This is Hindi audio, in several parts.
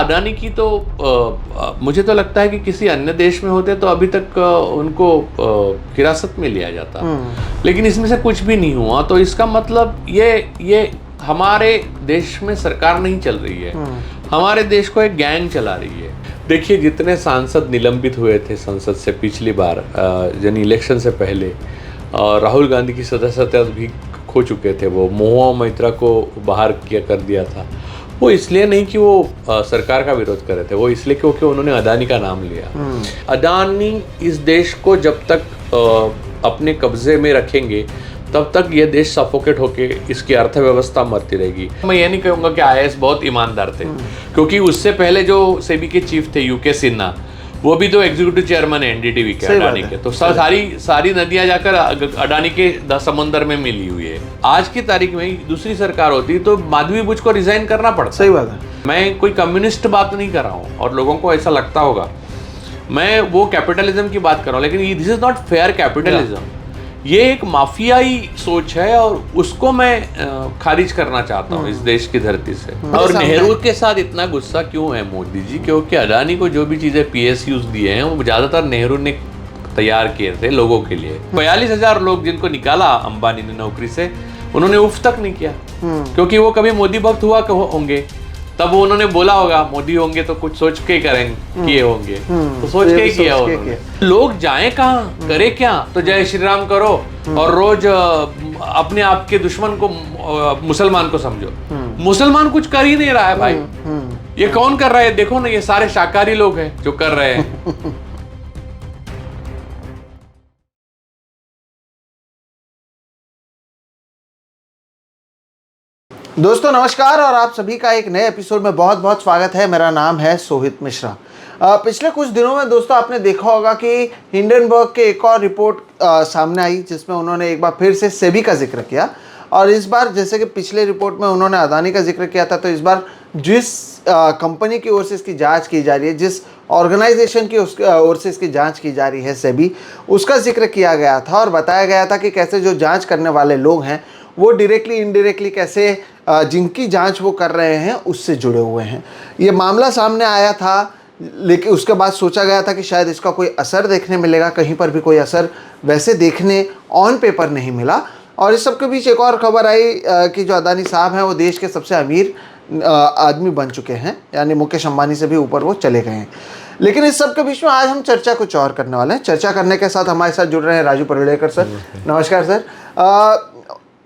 अडानी की तो मुझे तो लगता है कि किसी अन्य देश में होते तो अभी तक उनको हिरासत में लिया जाता, लेकिन इसमें से कुछ भी नहीं हुआ। तो इसका मतलब ये हमारे देश में सरकार नहीं चल रही है, हमारे देश को एक गैंग चला रही है। देखिए, जितने सांसद निलंबित हुए थे संसद से पिछली बार यानी इलेक्शन से पहले, और राहुल गांधी की सदस्यता भी खो चुके थे, वो महुआ मोइत्रा को बाहर कर दिया था। वो इसलिए नहीं कि वो सरकार का विरोध कर रहे थे, वो इसलिए क्योंकि उन्होंने अडानी का नाम लिया। अडानी इस देश को जब तक अपने कब्जे में रखेंगे तब तक ये देश सफोकेट होके इसकी अर्थव्यवस्था मरती रहेगी। मैं ये नहीं कहूँगा कि आईएएस बहुत ईमानदार थे, क्योंकि उससे पहले जो सेबी के चीफ थे यूके सिन्हा, वो भी तो एग्जीक्यूटिव चेयरमैन है एनडीटीवी के, अडानी के। तो सारी नदियां जाकर अडानी के समुंदर में मिली हुई है। आज की तारीख में दूसरी सरकार होती तो माधवी बुच को रिजाइन करना पड़ता। सही बात है। मैं कोई कम्युनिस्ट बात नहीं कर रहा हूँ और लोगों को ऐसा लगता होगा, मैं वो कैपिटलिज्म की बात कर रहा हूँ, लेकिन this is not fair capitalism. ये एक माफियाई सोच है और उसको मैं खारिज करना चाहता हूँ इस देश की धरती से। और नेहरू के साथ इतना गुस्सा क्यों है मोदी जी? क्योंकि अडानी को जो भी चीजें पीएसयूज दिए हैं वो ज्यादातर नेहरू ने तैयार किए थे लोगों के लिए। 42,000 लोग जिनको निकाला अंबानी ने नौकरी से, उन्होंने उफ तक नहीं किया, क्योंकि वो कभी मोदी भक्त हुआ होंगे, तब वो उन्होंने बोला होगा मोदी होंगे तो कुछ सोच के करेंगे, किए होंगे, तो सोच के ही किया उन्होंने। लोग जाएं कहाँ, करे क्या? तो जय श्री राम करो और रोज अपने आप के दुश्मन को मुसलमान को समझो। मुसलमान कुछ कर ही नहीं रहा है भाई, ये कौन कर रहा है? देखो ना, ये सारे शाकाहारी लोग हैं जो कर रहे हैं। दोस्तों नमस्कार, और आप सभी का एक नए एपिसोड में बहुत बहुत स्वागत है। मेरा नाम है सोहित मिश्रा। पिछले कुछ दिनों में दोस्तों आपने देखा होगा कि हिंडनबर्ग के एक और रिपोर्ट सामने आई, जिसमें उन्होंने एक बार फिर से सेबी का जिक्र किया। और इस बार जैसे कि पिछले रिपोर्ट में उन्होंने अडानी का जिक्र किया था, तो इस बार जिस कंपनी की ओर से इसकी जांच की जा रही है, जिस ऑर्गेनाइजेशन की ओर से इसकी जांच की जा रही है सेबी, उसका जिक्र किया गया था और बताया गया था कि कैसे जो जांच करने वाले लोग हैं वो डायरेक्टली इनडायरेक्टली कैसे जिनकी जांच वो कर रहे हैं उससे जुड़े हुए हैं। ये मामला सामने आया था, लेकिन उसके बाद सोचा गया था कि शायद इसका कोई असर देखने मिलेगा, कहीं पर भी कोई असर वैसे देखने ऑन पेपर नहीं मिला। और इस सब के बीच एक और खबर आई कि जो अडानी साहब हैं वो देश के सबसे अमीर आदमी बन चुके हैं, यानी मुकेश अंबानी से भी ऊपर वो चले गए हैं। लेकिन इस सब के बीच में आज हम चर्चा कुछ और करने वाले हैं। चर्चा करने के साथ हमारे साथ जुड़ रहे हैं राजू परुलेकर सर। नमस्कार सर।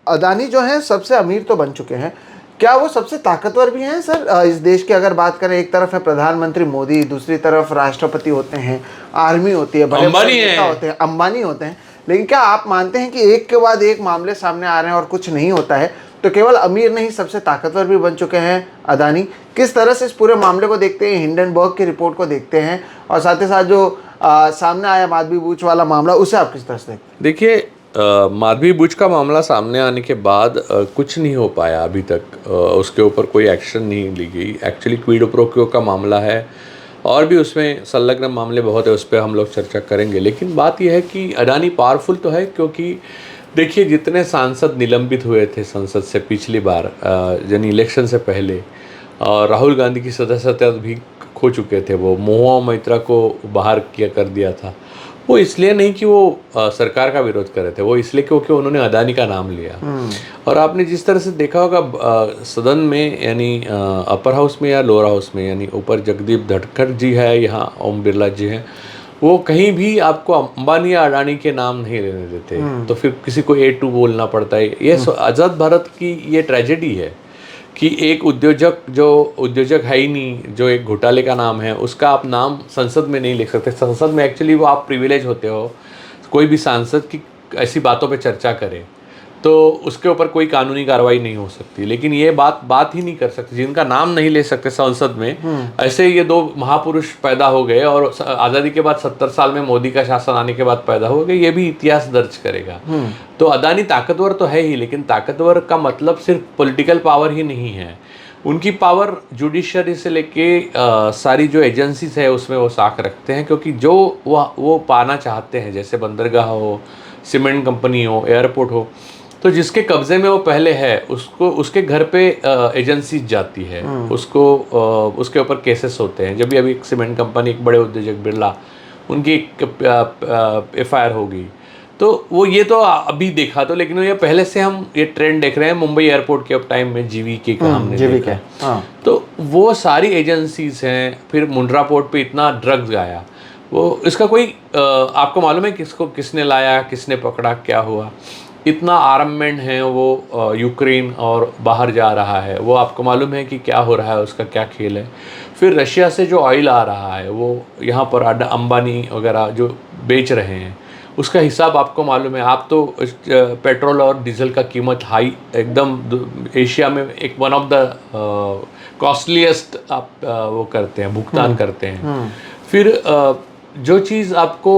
अडानी जो है सबसे अमीर तो बन चुके हैं, क्या वो सबसे ताकतवर भी हैं सर इस देश की? अगर बात करें, एक तरफ है प्रधानमंत्री मोदी, दूसरी तरफ राष्ट्रपति होते हैं, आर्मी होती है, बड़े नेता होते हैं, अंबानी होते हैं। लेकिन क्या आप मानते हैं कि एक के बाद एक मामले सामने आ रहे हैं और कुछ नहीं होता है, तो केवल अमीर नहीं सबसे ताकतवर भी बन चुके हैं अडानी? किस तरह से इस पूरे मामले को देखते हैं, हिंडनबर्ग की रिपोर्ट को देखते हैं, और साथ ही साथ जो सामने आया माधवी बुच वाला मामला, उसे आप किस तरह से देखते हैं? देखिए, माधवी बुच का मामला सामने आने के बाद कुछ नहीं हो पाया अभी तक, उसके ऊपर कोई एक्शन नहीं ली गई। एक्चुअली क्विड प्रो क्वो का मामला है और भी उसमें संलग्न मामले बहुत है, उस पर हम लोग चर्चा करेंगे। लेकिन बात यह है कि अडानी पावरफुल तो है, क्योंकि देखिए, जितने सांसद निलंबित हुए थे संसद से पिछली बार यानी इलेक्शन से पहले, और राहुल गांधी की सदस्यता भी खो चुके थे, वो महुआ मोइत्रा को बाहर कर दिया था। वो इसलिए नहीं कि वो सरकार का विरोध कर रहे थे, वो इसलिए क्योंकि उन्होंने अडानी का नाम लिया। और आपने जिस तरह से देखा होगा सदन में, यानी अपर हाउस में या लोअर हाउस में, यानी ऊपर जगदीप धनखड़ जी है, यहाँ ओम बिरला जी हैं, वो कहीं भी आपको अंबानी या अडानी के नाम नहीं लेने देते, तो फिर किसी को A2 बोलना पड़ता है। ये आज़ाद भारत की ये ट्रेजेडी है कि एक उद्योजक है ही नहीं, जो एक घोटाले का नाम है, उसका आप नाम संसद में नहीं लिख सकते। संसद में एक्चुअली वो आप प्रिविलेज होते हो, कोई भी सांसद की ऐसी बातों पे चर्चा करे तो उसके ऊपर कोई कानूनी कार्रवाई नहीं हो सकती। लेकिन ये बात ही नहीं कर सकते, जिनका नाम नहीं ले सकते संसद में, ऐसे ये दो महापुरुष पैदा हो गए, और आज़ादी के बाद 70 साल में मोदी का शासन आने के बाद पैदा हो गए, ये भी इतिहास दर्ज करेगा। तो अडानी ताकतवर तो है ही, लेकिन ताकतवर का मतलब सिर्फ पॉलिटिकल पावर ही नहीं है। उनकी पावर जुडिशरी से लेके सारी जो एजेंसीज है उसमें वो साख रखते हैं, क्योंकि जो वो पाना चाहते हैं, जैसे बंदरगाह हो, सीमेंट कंपनी हो, एयरपोर्ट हो, तो जिसके कब्जे में वो पहले है उसको उसके घर पे एजेंसी जाती है, उसको उसके ऊपर केसेस होते हैं। जब भी अभी एक सीमेंट कंपनी, एक बड़े उद्योजक बिरला, उनकी FIR होगी, तो वो ये तो अभी देखा तो, लेकिन ये पहले से हम ये ट्रेंड देख रहे हैं। मुंबई एयरपोर्ट के अब टाइम में GVK का हमने देखा, हाँ। तो वो सारी एजेंसीज हैं। फिर मुंड्रा पोर्ट पे इतना ड्रग्स गया, वो इसका कोई आपको मालूम है किसको, किसने लाया, किसने पकड़ा, क्या हुआ? इतना आर्ममेंट है वो यूक्रेन और बाहर जा रहा है, वो आपको मालूम है कि क्या हो रहा है, उसका क्या खेल है? फिर रशिया से जो ऑयल आ रहा है वो यहाँ पर अंबानी वगैरह जो बेच रहे हैं, उसका हिसाब आपको मालूम है? आप तो पेट्रोल और डीजल का कीमत हाई एकदम एशिया में एक वन ऑफ द कॉस्टलीस्ट आप वो करते हैं, भुगतान करते हैं। फिर जो चीज़ आपको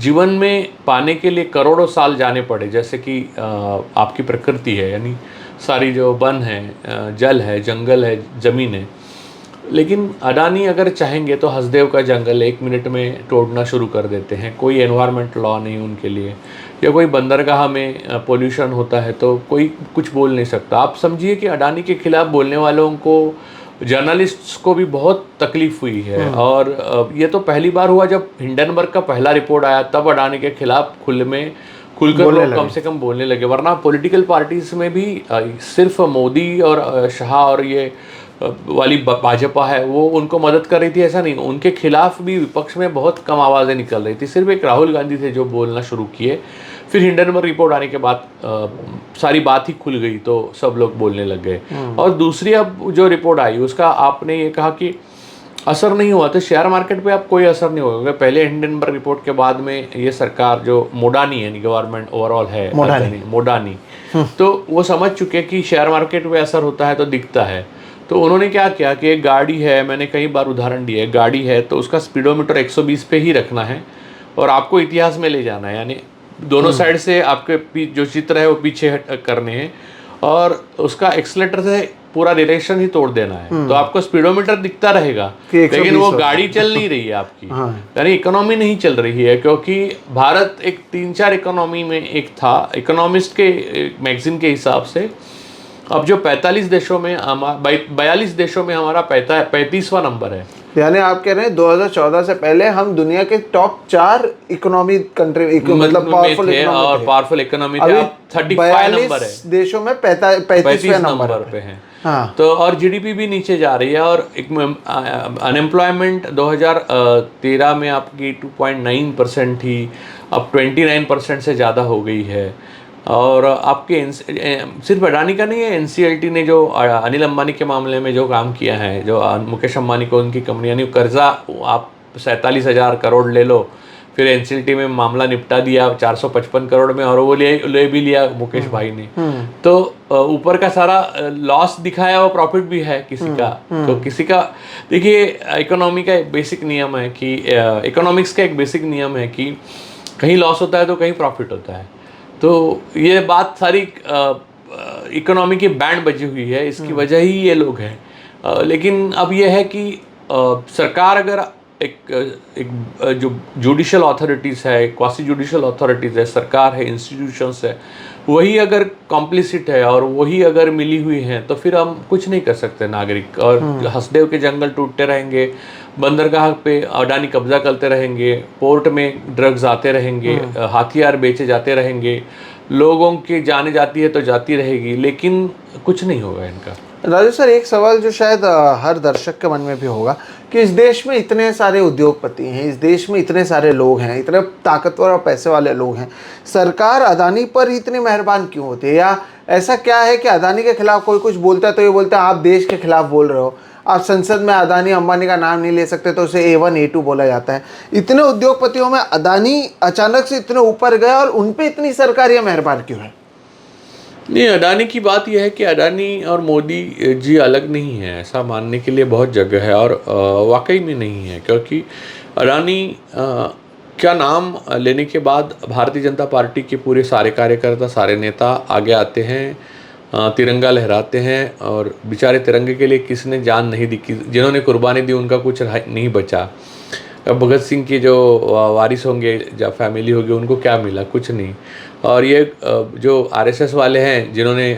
जीवन में पाने के लिए करोड़ों साल जाने पड़े, जैसे कि आपकी प्रकृति है, यानी सारी जो वन है, जल है, जंगल है, ज़मीन है, लेकिन अडानी अगर चाहेंगे तो हसदेव का जंगल 1 मिनट में तोड़ना शुरू कर देते हैं। कोई एनवायरमेंट लॉ नहीं उनके लिए, या कोई बंदरगाह में पोल्यूशन होता है तो कोई कुछ बोल नहीं सकता। आप समझिए कि अडानी के खिलाफ बोलने वालों को, जर्नलिस्ट्स को भी बहुत तकलीफ हुई है। और ये तो पहली बार हुआ जब हिंडनबर्ग का पहला रिपोर्ट आया, तब अडानी के खिलाफ खुलकर लोग कम से कम बोलने लगे। वरना पॉलिटिकल पार्टीज में भी सिर्फ मोदी और शाह और ये वाली भाजपा है वो उनको मदद कर रही थी, ऐसा नहीं। उनके खिलाफ भी विपक्ष में बहुत कम आवाज़ें निकल रही थी। सिर्फ एक राहुल गांधी थे जो बोलना शुरू किए। फिर हिंडनबर्ग रिपोर्ट आने के बाद सारी बात ही खुल गई, तो सब लोग बोलने लग गए। और दूसरी अब जो रिपोर्ट आई उसका आपने ये कहा कि असर नहीं हुआ, तो शेयर मार्केट पे अब कोई असर नहीं होगा। पहले हिंडनबर्ग रिपोर्ट के बाद में ये सरकार जो मोडानी है, गवर्नमेंट ओवरऑल है, मोडानी, तो वो समझ चुके कि शेयर मार्केट पे असर होता है तो दिखता है। तो उन्होंने क्या किया कि एक गाड़ी है, मैंने कई बार उदाहरण दिया है, गाड़ी है तो उसका स्पीडोमीटर 120 पे ही रखना है और आपको इतिहास में ले जाना है, यानी दोनों साइड से आपके जो चित्र है वो पीछे करने हैं और उसका एक्सीलेटर से पूरा डायरेक्शन ही तोड़ देना है। तो आपको स्पीडोमीटर दिखता रहेगा, लेकिन वो गाड़ी चल नहीं रही है आपकी, यानी इकोनॉमी नहीं चल रही है। क्योंकि भारत एक 3-4 इकोनॉमी में एक था, इकोनॉमिस्ट के मैगजीन के हिसाब से अब जो 45 देशों में, 42 देशों में हमारा 35वां नंबर है। यानी आप कह रहे हैं 2014 से पहले हम दुनिया के टॉप 4 इकोनॉमी कंट्री, मतलब पावरफुल इकोनॉमी, और पावरफुल इकोनॉमी थे। 35 नंबर है देशों में, 35वें नंबर पे है। हाँ। तो और जीडीपी भी नीचे जा रही है और अनएम्प्लॉयमेंट 2013 में आपकी 2.9% थी, अब 29% से ज़्यादा हो गई है। और आपके सिर्फ अडानी का नहीं है, NCLT ने जो अनिल अंबानी के मामले में जो काम किया है, जो मुकेश अंबानी को उनकी कंपनी, यानी कर्जा आप 47,000 करोड़ ले लो, फिर NCLT में मामला निपटा दिया 455 करोड़ में, और वो ले भी लिया मुकेश भाई ने। तो ऊपर का सारा लॉस दिखाया, वो प्रॉफिट भी है किसी का। तो किसी का, देखिए इकोनॉमी का एक बेसिक नियम है कि इकोनॉमिक्स का एक बेसिक नियम है कि कहीं लॉस होता है तो कहीं प्रॉफिट होता है। तो ये बात सारी इकोनॉमी की बैंड बजी हुई है, इसकी वजह ही ये लोग हैं। लेकिन अब ये है कि सरकार अगर एक जो जुडिशल अथॉरिटीज़ है, क्वासी जुडिशल अथॉरिटीज़ है, सरकार है, इंस्टीट्यूशंस है, वही अगर कॉम्प्लिसिट है और वही अगर मिली हुई हैं तो फिर हम कुछ नहीं कर सकते नागरिक। और हसदेव के जंगल टूटते रहेंगे, बंदरगाह पे अडानी कब्जा करते रहेंगे, पोर्ट में ड्रग्स आते रहेंगे, हथियार बेचे जाते रहेंगे, लोगों की जाने जाती है तो जाती रहेगी, लेकिन कुछ नहीं होगा इनका। राजू सर, एक सवाल जो शायद हर दर्शक के मन में भी होगा कि इस देश में इतने सारे उद्योगपति हैं, इस देश में इतने सारे लोग हैं, इतने ताकतवर और पैसे वाले लोग हैं, सरकार अडानी पर इतनी मेहरबान क्यों होती है? या ऐसा क्या है कि अडानी के खिलाफ कोई कुछ बोलता है तो ये बोलता है आप देश के खिलाफ बोल रहे हो, आप संसद में अडानी अंबानी का नाम नहीं ले सकते तो उसे A1 A2 बोला जाता है। इतने उद्योगपतियों में अडानी अचानक से इतने ऊपर गए और उन पर इतनी सरकार ये मेहरबान क्यों है? नहीं, अडानी की बात यह है कि अडानी और मोदी जी अलग नहीं है, ऐसा मानने के लिए बहुत जगह है, और वाकई में नहीं है। क्योंकि अडानी क्या नाम लेने के बाद भारतीय जनता पार्टी के पूरे सारे कार्यकर्ता, सारे नेता आगे आते हैं, तिरंगा लहराते हैं, और बेचारे तिरंगे के लिए किसने जान नहीं दी, जिन्होंने कुर्बानी दी उनका कुछ नहीं बचा। भगत सिंह के जो वारिस होंगे या फैमिली होगी उनको क्या मिला? कुछ नहीं। और ये जो आरएसएस वाले हैं जिन्होंने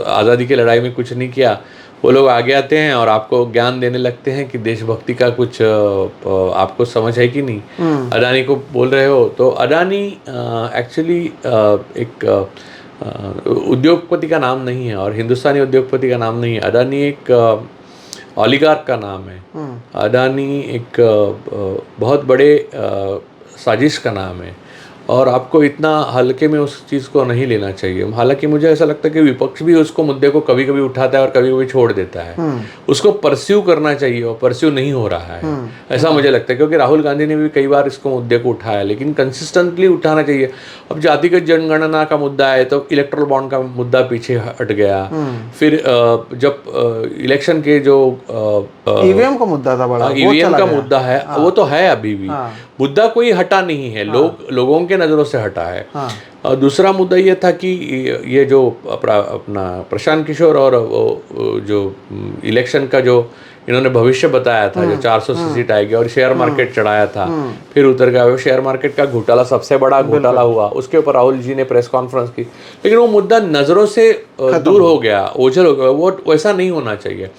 आज़ादी की लड़ाई में कुछ नहीं किया, वो लोग आगे आते हैं और आपको ज्ञान देने लगते हैं कि देशभक्ति का कुछ आपको समझ है कि नहीं। अडानी को बोल रहे हो, तो अडानी एक्चुअली एक उद्योगपति का नाम नहीं है और हिंदुस्तानी उद्योगपति का नाम नहीं है। अडानी एक ओलिगार्क का नाम है। अडानी एक बहुत बड़े साजिश का नाम है और आपको इतना हल्के में उस चीज़ को नहीं लेना चाहिए। हालांकि मुझे ऐसा लगता है कि विपक्ष भी उसको मुद्दे को कभी कभी उठाता है और कभी कभी छोड़ देता है। उसको परस्यू करना चाहिए और परस्यू नहीं हो रहा है, ऐसा मुझे लगता है। क्योंकि राहुल गांधी ने भी कई बार इसको मुद्दे को उठाया, लेकिन कंसिस्टेंटली उठाना चाहिए। अब जातिगत जनगणना का मुद्दा है तो इलेक्ट्रल बॉन्ड का मुद्दा पीछे हट गया। फिर जब इलेक्शन के जो ईवीएम का मुद्दा था बड़ा, ईवीएम का मुद्दा है, वो तो है अभी भी। मुद्दा कोई हटा नहीं है, लोगों के नज़रों से हटा है। और दूसरा मुद्दा ये था कि ये जो अपना प्रशांत किशोर और जो इलेक्शन का जो इन्होंने भविष्य बताया था, जो 400 सीट आएगी और शेयर मार्केट चढ़ाया था, फिर उतर गया। वो शेयर मार्केट का घोटाला सबसे बड़ा घोटाला हुआ, उसके ऊपर राहुल जी ने प्रेस कॉन्फ्रेंस की, लेकिन वो मुद्दा नज़रों से दूर हो गया, ओझल हो गया। वो वैसा नहीं होना चाहिए।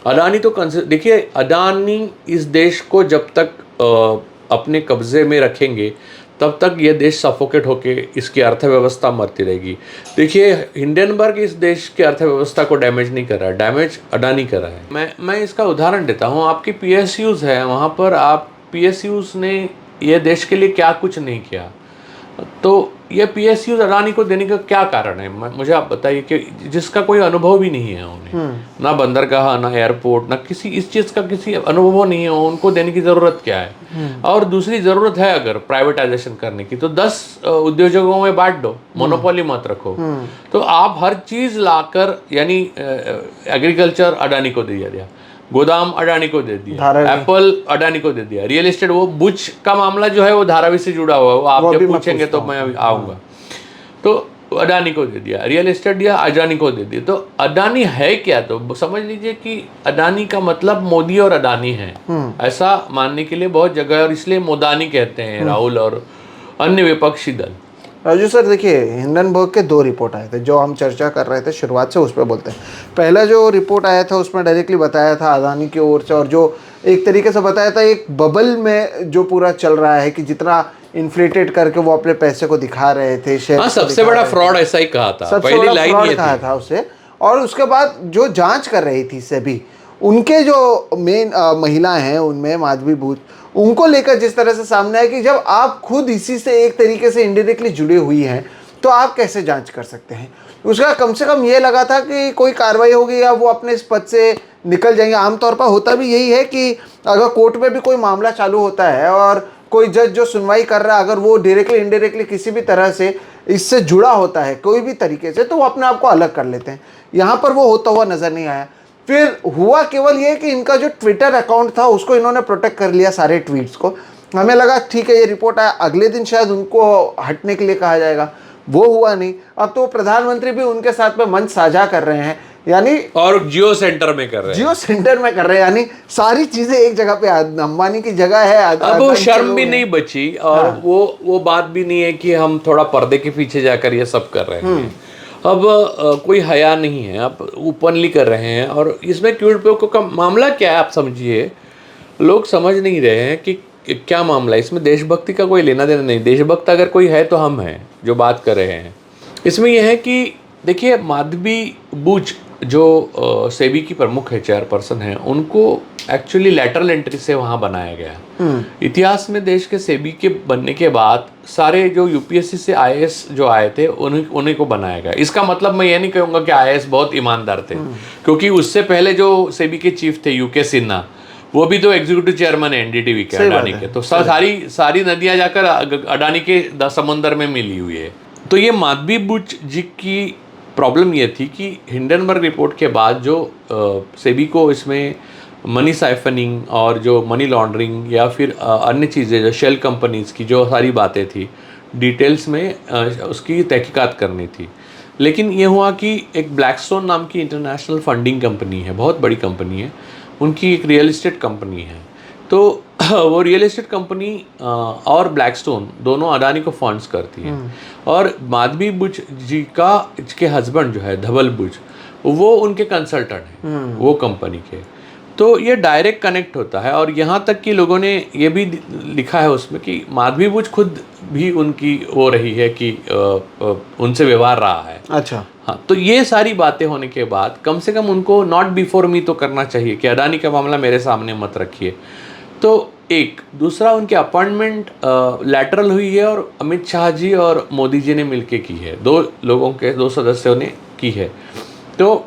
अडानी तो देखिए, अडानी इस देश को जब तक अपने कब्जे में रखेंगे तब तक ये देश सफोकेट होके इसकी अर्थव्यवस्था मरती रहेगी। देखिए, हिंडनबर्ग इस देश की अर्थव्यवस्था को डैमेज नहीं कर रहा है, डैमेज अडानी कर रहा है। मैं इसका उदाहरण देता हूँ। आपकी PSUs है, वहाँ पर आप PSUs ने ये देश के लिए क्या कुछ नहीं किया, तो ये PSUs अडानी को देने का क्या कारण है? मुझे आप बताइए कि जिसका कोई अनुभव भी नहीं है उन्हें, ना बंदरगाह, ना एयरपोर्ट, ना किसी इस चीज़ का किसी अनुभव नहीं है, उनको देने की ज़रूरत क्या है? और दूसरी ज़रूरत है अगर प्राइवेटाइजेशन करने की, तो 10 उद्योगों में बांट दो, मोनोपोली मत रखो। तो आप हर चीज़ लाकर, यानी एग्रीकल्चर अडानी को दे दिया, गोदाम अडानी को दे दिया, एप्पल अडानी को दे दिया, रियल एस्टेट, वो बुच का मामला जो है वो धारावी से जुड़ा हुआ है, वो आप जब पूछेंगे तो मैं आऊँगा। तो अडानी को दे दिया, रियल एस्टेट दिया, अडानी को दे दिया। तो अडानी है क्या? तो समझ लीजिए कि अडानी का मतलब मोदी और अडानी है, ऐसा मानने के लिए बहुत जगह है, और इसलिए मोदानी कहते हैं राहुल और अन्य विपक्षी दल। राजू सर, देखिए, हिंडनबर्ग के 2 रिपोर्ट आए थे जो हम चर्चा कर रहे थे, शुरुआत से उस पर बोलते हैं। पहला जो रिपोर्ट आया था उसमें डायरेक्टली बताया था अडानी की ओर से, और जो एक तरीके से बताया था एक बबल में जो पूरा चल रहा है कि जितना इन्फ्लेटेड करके वो अपने पैसे को दिखा रहे थे, शेयर सबसे बड़ा फ्रॉड ऐसा ही कहा था, पहली लाइन ये कहा था उसे। और उसके बाद जो जांच कर रही थी सेबी, उनके जो मेन महिलाएं हैं उनमें माधवी भूत, उनको लेकर जिस तरह से सामने आया कि जब आप खुद इसी से एक तरीके से इनडायरेक्टली जुड़े हुई हैं तो आप कैसे जांच कर सकते हैं। उसका कम से कम ये लगा था कि कोई कार्रवाई होगी या वो अपने इस पद से निकल जाएंगे। आमतौर पर होता भी यही है कि अगर कोर्ट में भी कोई मामला चालू होता है और कोई जज जो सुनवाई कर रहा है, अगर वो डायरेक्टली इनडायरेक्टली किसी भी तरह से इससे जुड़ा होता है कोई भी तरीके से, तो वो अपने आप को अलग कर लेते हैं। यहाँ पर वो होता हुआ नज़र नहीं आया। फिर हुआ केवल ये कि इनका जो ट्विटर अकाउंट था उसको इन्होंने प्रोटेक्ट कर लिया, सारे ट्वीट्स को। हमें लगा ठीक है ये रिपोर्ट आया, अगले दिन शायद उनको हटने के लिए कहा जाएगा, वो हुआ नहीं। अब तो प्रधानमंत्री भी उनके साथ में मंच साझा कर रहे हैं, यानी और जियो सेंटर में कर रहे हैं, जियो सेंटर में कर रहे हैं, यानी सारी चीजें एक जगह पे। अंबानी की जगह है, अब वो शर्म भी नहीं बची, और वो बात भी नहीं है कि हम थोड़ा पर्दे के पीछे जाकर ये सब कर रहे हैं। अब कोई हया नहीं है, आप ओपनली कर रहे हैं। और इसमें क्विड प्रो का मामला क्या है आप समझिए, लोग समझ नहीं रहे हैं कि क्या मामला है इसमें। देशभक्ति का कोई लेना देना नहीं, देशभक्त अगर कोई है तो हम हैं जो बात कर रहे हैं। इसमें यह है कि देखिए, माधवी बुच जो सेबी की प्रमुख है, चेयरपर्सन है, उनको एक्चुअली लैटरल एंट्री से वहाँ बनाया गया। इतिहास में देश के सेबी के बनने के बाद सारे जो यूपीएससी से IAS जो आए थे उन्हीं को बनाया गया। इसका मतलब मैं ये नहीं कहूँगा कि IAS बहुत ईमानदार थे, क्योंकि उससे पहले जो सेबी के चीफ थे UK सिन्हा, वो भी तो एग्जीक्यूटिव चेयरमैन है NDTV के, अडानी के। तो सारी नदियाँ जाकर अडानी के समुंदर में मिली हुई है। तो ये माधवी बुच जी की प्रॉब्लम ये थी कि हिंडनबर्ग रिपोर्ट के बाद जो सेबी को इसमें मनी साइफनिंग और जो मनी लॉन्ड्रिंग या फिर अन्य चीज़ें, जो शेल कंपनीज़ की जो सारी बातें थी, डिटेल्स में उसकी तहकीकात करनी थी। लेकिन ये हुआ कि एक ब्लैकस्टोन नाम की इंटरनेशनल फंडिंग कंपनी है, बहुत बड़ी कंपनी है, उनकी एक रियल इस्टेट कंपनी है। तो वो रियल एस्टेट कंपनी और ब्लैकस्टोन दोनों अडानी को फंड्स करती है। और माधवी बुच जी के हस्बैंड जो है धवल बुच, वो उनके कंसल्टेंट हैं वो कंपनी के। तो ये डायरेक्ट कनेक्ट होता है। और यहाँ तक कि लोगों ने ये भी लिखा है उसमें कि माधवी बुच खुद भी उनकी वो रही है कि उनसे व्यवहार रहा है। अच्छा। हाँ, तो ये सारी बातें होने के बाद कम से कम उनको नॉट बिफोर मी तो करना चाहिए कि अडानी का मामला मेरे सामने मत रखिए। तो एक दूसरा, उनकी अपॉइंटमेंट लैटरल हुई है और अमित शाह जी और मोदी जी ने मिलके की है, दो सदस्यों ने की है। तो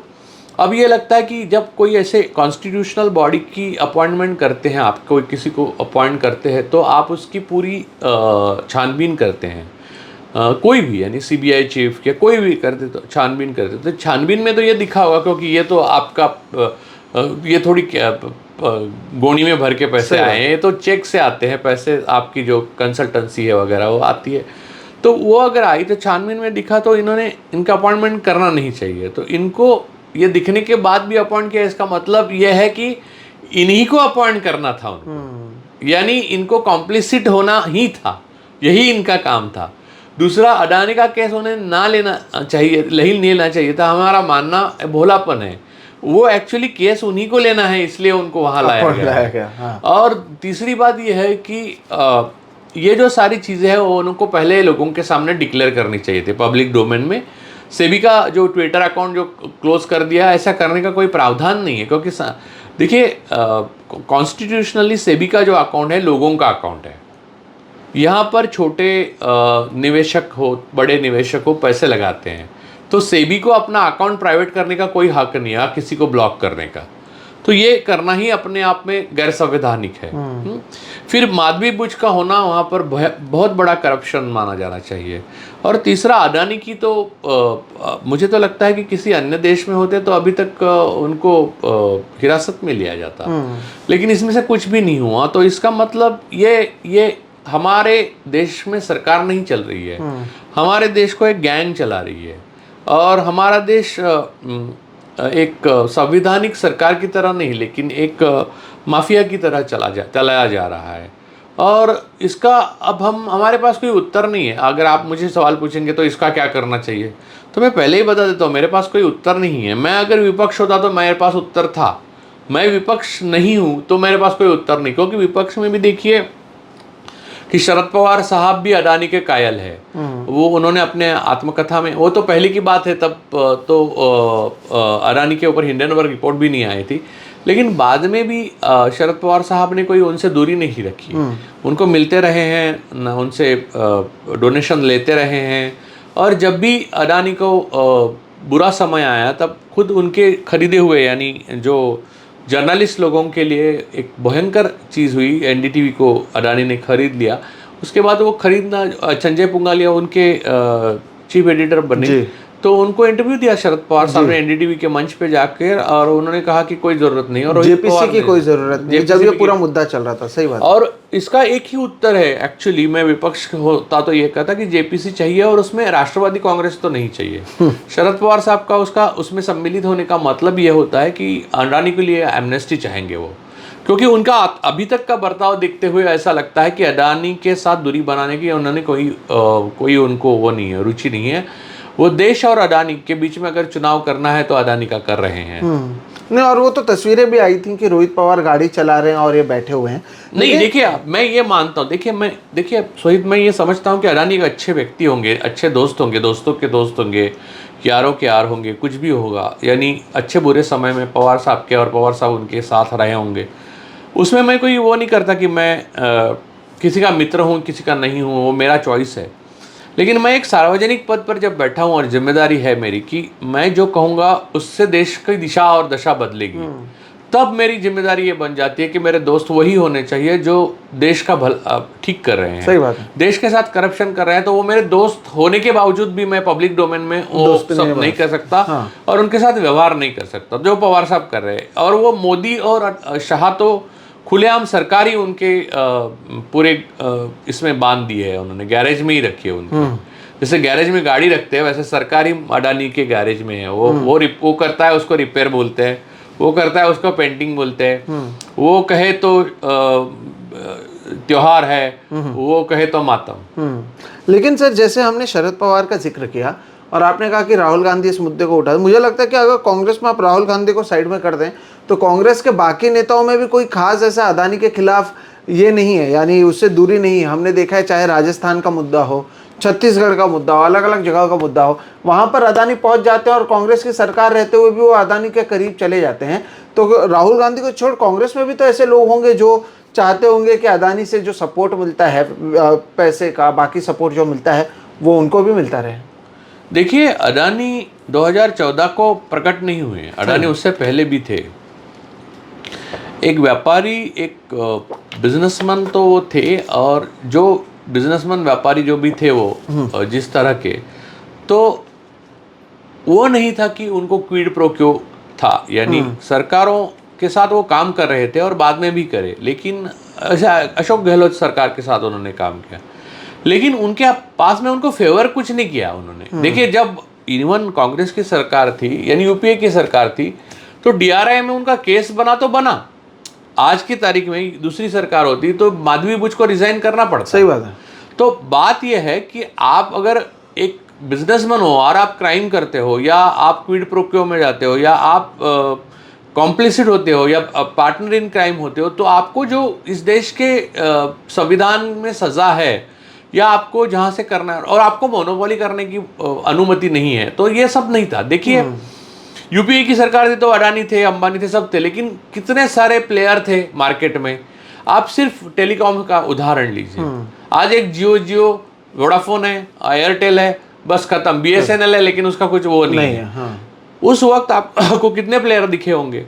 अब ये लगता है कि जब कोई ऐसे कॉन्स्टिट्यूशनल बॉडी की अपॉइंटमेंट करते हैं, आप कोई किसी को अपॉइंट करते हैं, तो आप उसकी पूरी छानबीन करते हैं। कोई भी, यानी सीबीआई चीफ या कोई भी करते तो छानबीन करते, तो छानबीन में तो ये दिखा होगा, क्योंकि ये तो आपका ये थोड़ी गोनी में भर के पैसे आए हैं, ये तो चेक से आते हैं पैसे, आपकी जो कंसल्टेंसी है वगैरह वो आती है। तो वो अगर आई तो छानबीन में दिखा तो इनका अपॉइंटमेंट करना नहीं चाहिए। तो इनको ये दिखने के बाद भी अपॉइंट किया, इसका मतलब ये है कि इन्हीं को अपॉइंट करना था उनको, यानी इनको कॉम्प्लिसिट होना ही था, यही इनका काम था। दूसरा, अडानी का केस उन्हें ना लेना चाहिए, नहीं लेना चाहिए था, हमारा मानना भोलापन है। वो एक्चुअली केस उन्हीं को लेना है, इसलिए उनको वहाँ लाया गया। हाँ। और तीसरी बात ये है कि ये जो सारी चीज़ें हैं वो उनको पहले लोगों के सामने डिक्लेयर करनी चाहिए थी पब्लिक डोमेन में। सेबी का जो ट्विटर अकाउंट जो क्लोज कर दिया, ऐसा करने का कोई प्रावधान नहीं है, क्योंकि देखिए कॉन्स्टिट्यूशनली सेबी का जो अकाउंट है लोगों का अकाउंट है। यहाँ पर छोटे निवेशक हो, बड़े निवेशक हो, पैसे लगाते हैं, तो सेबी को अपना अकाउंट प्राइवेट करने का कोई हक नहीं है, किसी को ब्लॉक करने का। तो ये करना ही अपने आप में गैर संवैधानिक है। फिर माधवी बुच का होना, वहाँ पर बहुत बड़ा करप्शन माना जाना चाहिए। और तीसरा, अडानी की तो मुझे तो लगता है कि किसी अन्य देश में होते तो अभी तक उनको हिरासत में लिया जाता, लेकिन इसमें से कुछ भी नहीं हुआ। तो इसका मतलब ये हमारे देश में सरकार नहीं चल रही है, हमारे देश को एक गैंग चला रही है। और हमारा देश एक संवैधानिक सरकार की तरह नहीं, लेकिन एक माफिया की तरह चलाया जा रहा है। और इसका अब हमारे पास कोई उत्तर नहीं है। अगर आप मुझे सवाल पूछेंगे तो इसका क्या करना चाहिए, तो मैं पहले ही बता देता हूँ, मेरे पास कोई उत्तर नहीं है। मैं अगर विपक्ष होता तो मेरे पास उत्तर था, मैं विपक्ष नहीं हूँ तो मेरे पास कोई उत्तर नहीं। क्योंकि विपक्ष में भी देखिए कि शरद पवार साहब भी अडानी के कायल है। वो उन्होंने अपने आत्मकथा में, वो तो पहले की बात है, तब तो अडानी के ऊपर हिंडनबर्ग रिपोर्ट भी नहीं आई थी, लेकिन बाद में भी शरद पवार साहब ने कोई उनसे दूरी नहीं रखी, उनको मिलते रहे हैं, उनसे डोनेशन लेते रहे हैं। और जब भी अडानी को बुरा समय आया तब खुद उनके खरीदे हुए, यानी जो जर्नलिस्ट लोगों के लिए एक भयंकर चीज़ हुई, एनडीटीवी को अडानी ने खरीद लिया। उसके बाद वो खरीदना, संजय पुंगालिया उनके चीफ एडिटर बने, तो उनको इंटरव्यू दिया शरद पवार साहब ने एनडीटीवी के मंच पे जाकर, और उन्होंने कहा कि कोई ज़रूरत नहीं, और जेपीसी की कोई ज़रूरत नहीं, जब ये पूरा मुद्दा चल रहा था। सही बात। और इसका एक ही उत्तर है, एक्चुअली मैं विपक्ष होता तो ये कहता कि जेपीसी चाहिए, और उसमें राष्ट्रवादी कांग्रेस तो नहीं चाहिए। शरद पवार साहब का उसमें सम्मिलित होने का मतलब ये होता है कि अडानी के लिए एमनेस्टी चाहेंगे वो, क्योंकि उनका अभी तक का बर्ताव देखते हुए ऐसा लगता है कि अडानी के साथ दूरी बनाने की उन्होंने कोई उनको वो नहीं है, रुचि नहीं है। वो देश और अडानी के बीच में अगर चुनाव करना है तो अडानी का कर रहे हैं। नहीं, और वो तो तस्वीरें भी आई थी कि रोहित पवार गाड़ी चला रहे हैं और ये बैठे हुए हैं। नहीं, देखिए मैं ये मानता हूँ, देखिए सोहित, मैं ये समझता हूँ कि अडानी एक अच्छे व्यक्ति होंगे, अच्छे दोस्त होंगे, दोस्तों के दोस्त होंगे, यारों के यार होंगे, कुछ भी होगा, यानी अच्छे बुरे समय में पवार साहब के और पवार साहब उनके साथ रहे होंगे। उसमें मैं कोई वो नहीं करता कि मैं किसी का मित्र हूँ किसी का नहीं हूँ, वो मेरा चॉइस है। लेकिन मैं एक सार्वजनिक पद पर जब बैठा हूँ और जिम्मेदारी है मेरी कि मैं जो कहूँगा उससे देश की दिशा और दशा बदलेगी, तब मेरी जिम्मेदारी ये बन जाती है कि मेरे दोस्त वही होने चाहिए जो देश का भला ठीक कर रहे हैं। सही बात है। देश के साथ करप्शन कर रहे हैं तो वो मेरे दोस्त होने के बावजूद भी मैं पब्लिक डोमेन में वो सब नहीं कर सकता। हाँ। और उनके साथ व्यवहार नहीं कर सकता जो पवार साहब कर रहे हैं। और वो मोदी और शाह तो खुलेआम सरकारी उनके पूरे इसमें बांध दिए है, उन्होंने गैरेज में ही रखी है उनकी। जैसे गैरेज में गाड़ी रखते हैं वैसे सरकारी अडानी के गैरेज में है वो करता है, उसको रिपेयर बोलते हैं, वो करता है उसको पेंटिंग बोलते हैं, वो कहे तो त्योहार है, वो कहे तो मातम। लेकिन सर जैसे हमने शरद पवार का जिक्र किया और आपने कहा कि राहुल गांधी इस मुद्दे को उठा, मुझे लगता है कि अगर कांग्रेस में आप राहुल गांधी को साइड में कर दें तो कांग्रेस के बाकी नेताओं में भी कोई खास ऐसा अदानी के खिलाफ ये नहीं है, यानी उससे दूरी नहीं है। हमने देखा है चाहे राजस्थान का मुद्दा हो, छत्तीसगढ़ का मुद्दा हो, अलग अलग जगह का मुद्दा हो, वहाँ पर अदानी पहुँच जाते हैं और कांग्रेस की सरकार रहते हुए भी वो अदानी के करीब चले जाते हैं। तो राहुल गांधी को छोड़ कांग्रेस में भी तो ऐसे लोग होंगे जो चाहते होंगे कि अदानी से जो सपोर्ट मिलता है पैसे का, बाकी सपोर्ट जो मिलता है वो उनको भी मिलता रहे। देखिए, अडानी 2014 को प्रकट नहीं हुए, अडानी उससे पहले भी थे। एक व्यापारी, एक बिजनेसमैन तो वो थे, और जो बिजनेसमैन व्यापारी जो भी थे वो जिस तरह के, तो वो नहीं था कि उनको क्विड प्रो क्यो था, यानी सरकारों के साथ वो काम कर रहे थे और बाद में भी करे, लेकिन अशोक गहलोत सरकार के साथ उन्होंने काम किया, लेकिन उनके पास में उनको फेवर कुछ नहीं किया उन्होंने। देखिए, जब इवन कांग्रेस की सरकार थी, यानी यूपीए की सरकार थी, तो डीआरआई में उनका केस बना तो बना। आज की तारीख में दूसरी सरकार होती तो माधवी बुच को रिजाइन करना पड़ता। सही बात है। तो बात यह है कि आप अगर एक बिजनेसमैन हो और आप क्राइम करते हो, या आप क्विड प्रो क्यो में जाते हो, या आप कॉम्प्लिसिट होते हो, या पार्टनर इन क्राइम होते हो, तो आपको जो इस देश के संविधान में सज़ा है, या आपको जहाँ से करना है, और आपको मोनोपोली करने की अनुमति नहीं है, तो ये सब नहीं था। देखिए, यूपीए की सरकार थी तो अडानी थे, अंबानी थे, सब थे, लेकिन कितने सारे प्लेयर थे मार्केट में। आप सिर्फ टेलीकॉम का उदाहरण लीजिए, आज एक जियो, वोडाफोन है, एयरटेल है, बस खत्म। बीएसएनएल है, लेकिन उसका कुछ वो नहीं है। हाँ। उस वक्त आपको कितने प्लेयर दिखे होंगे।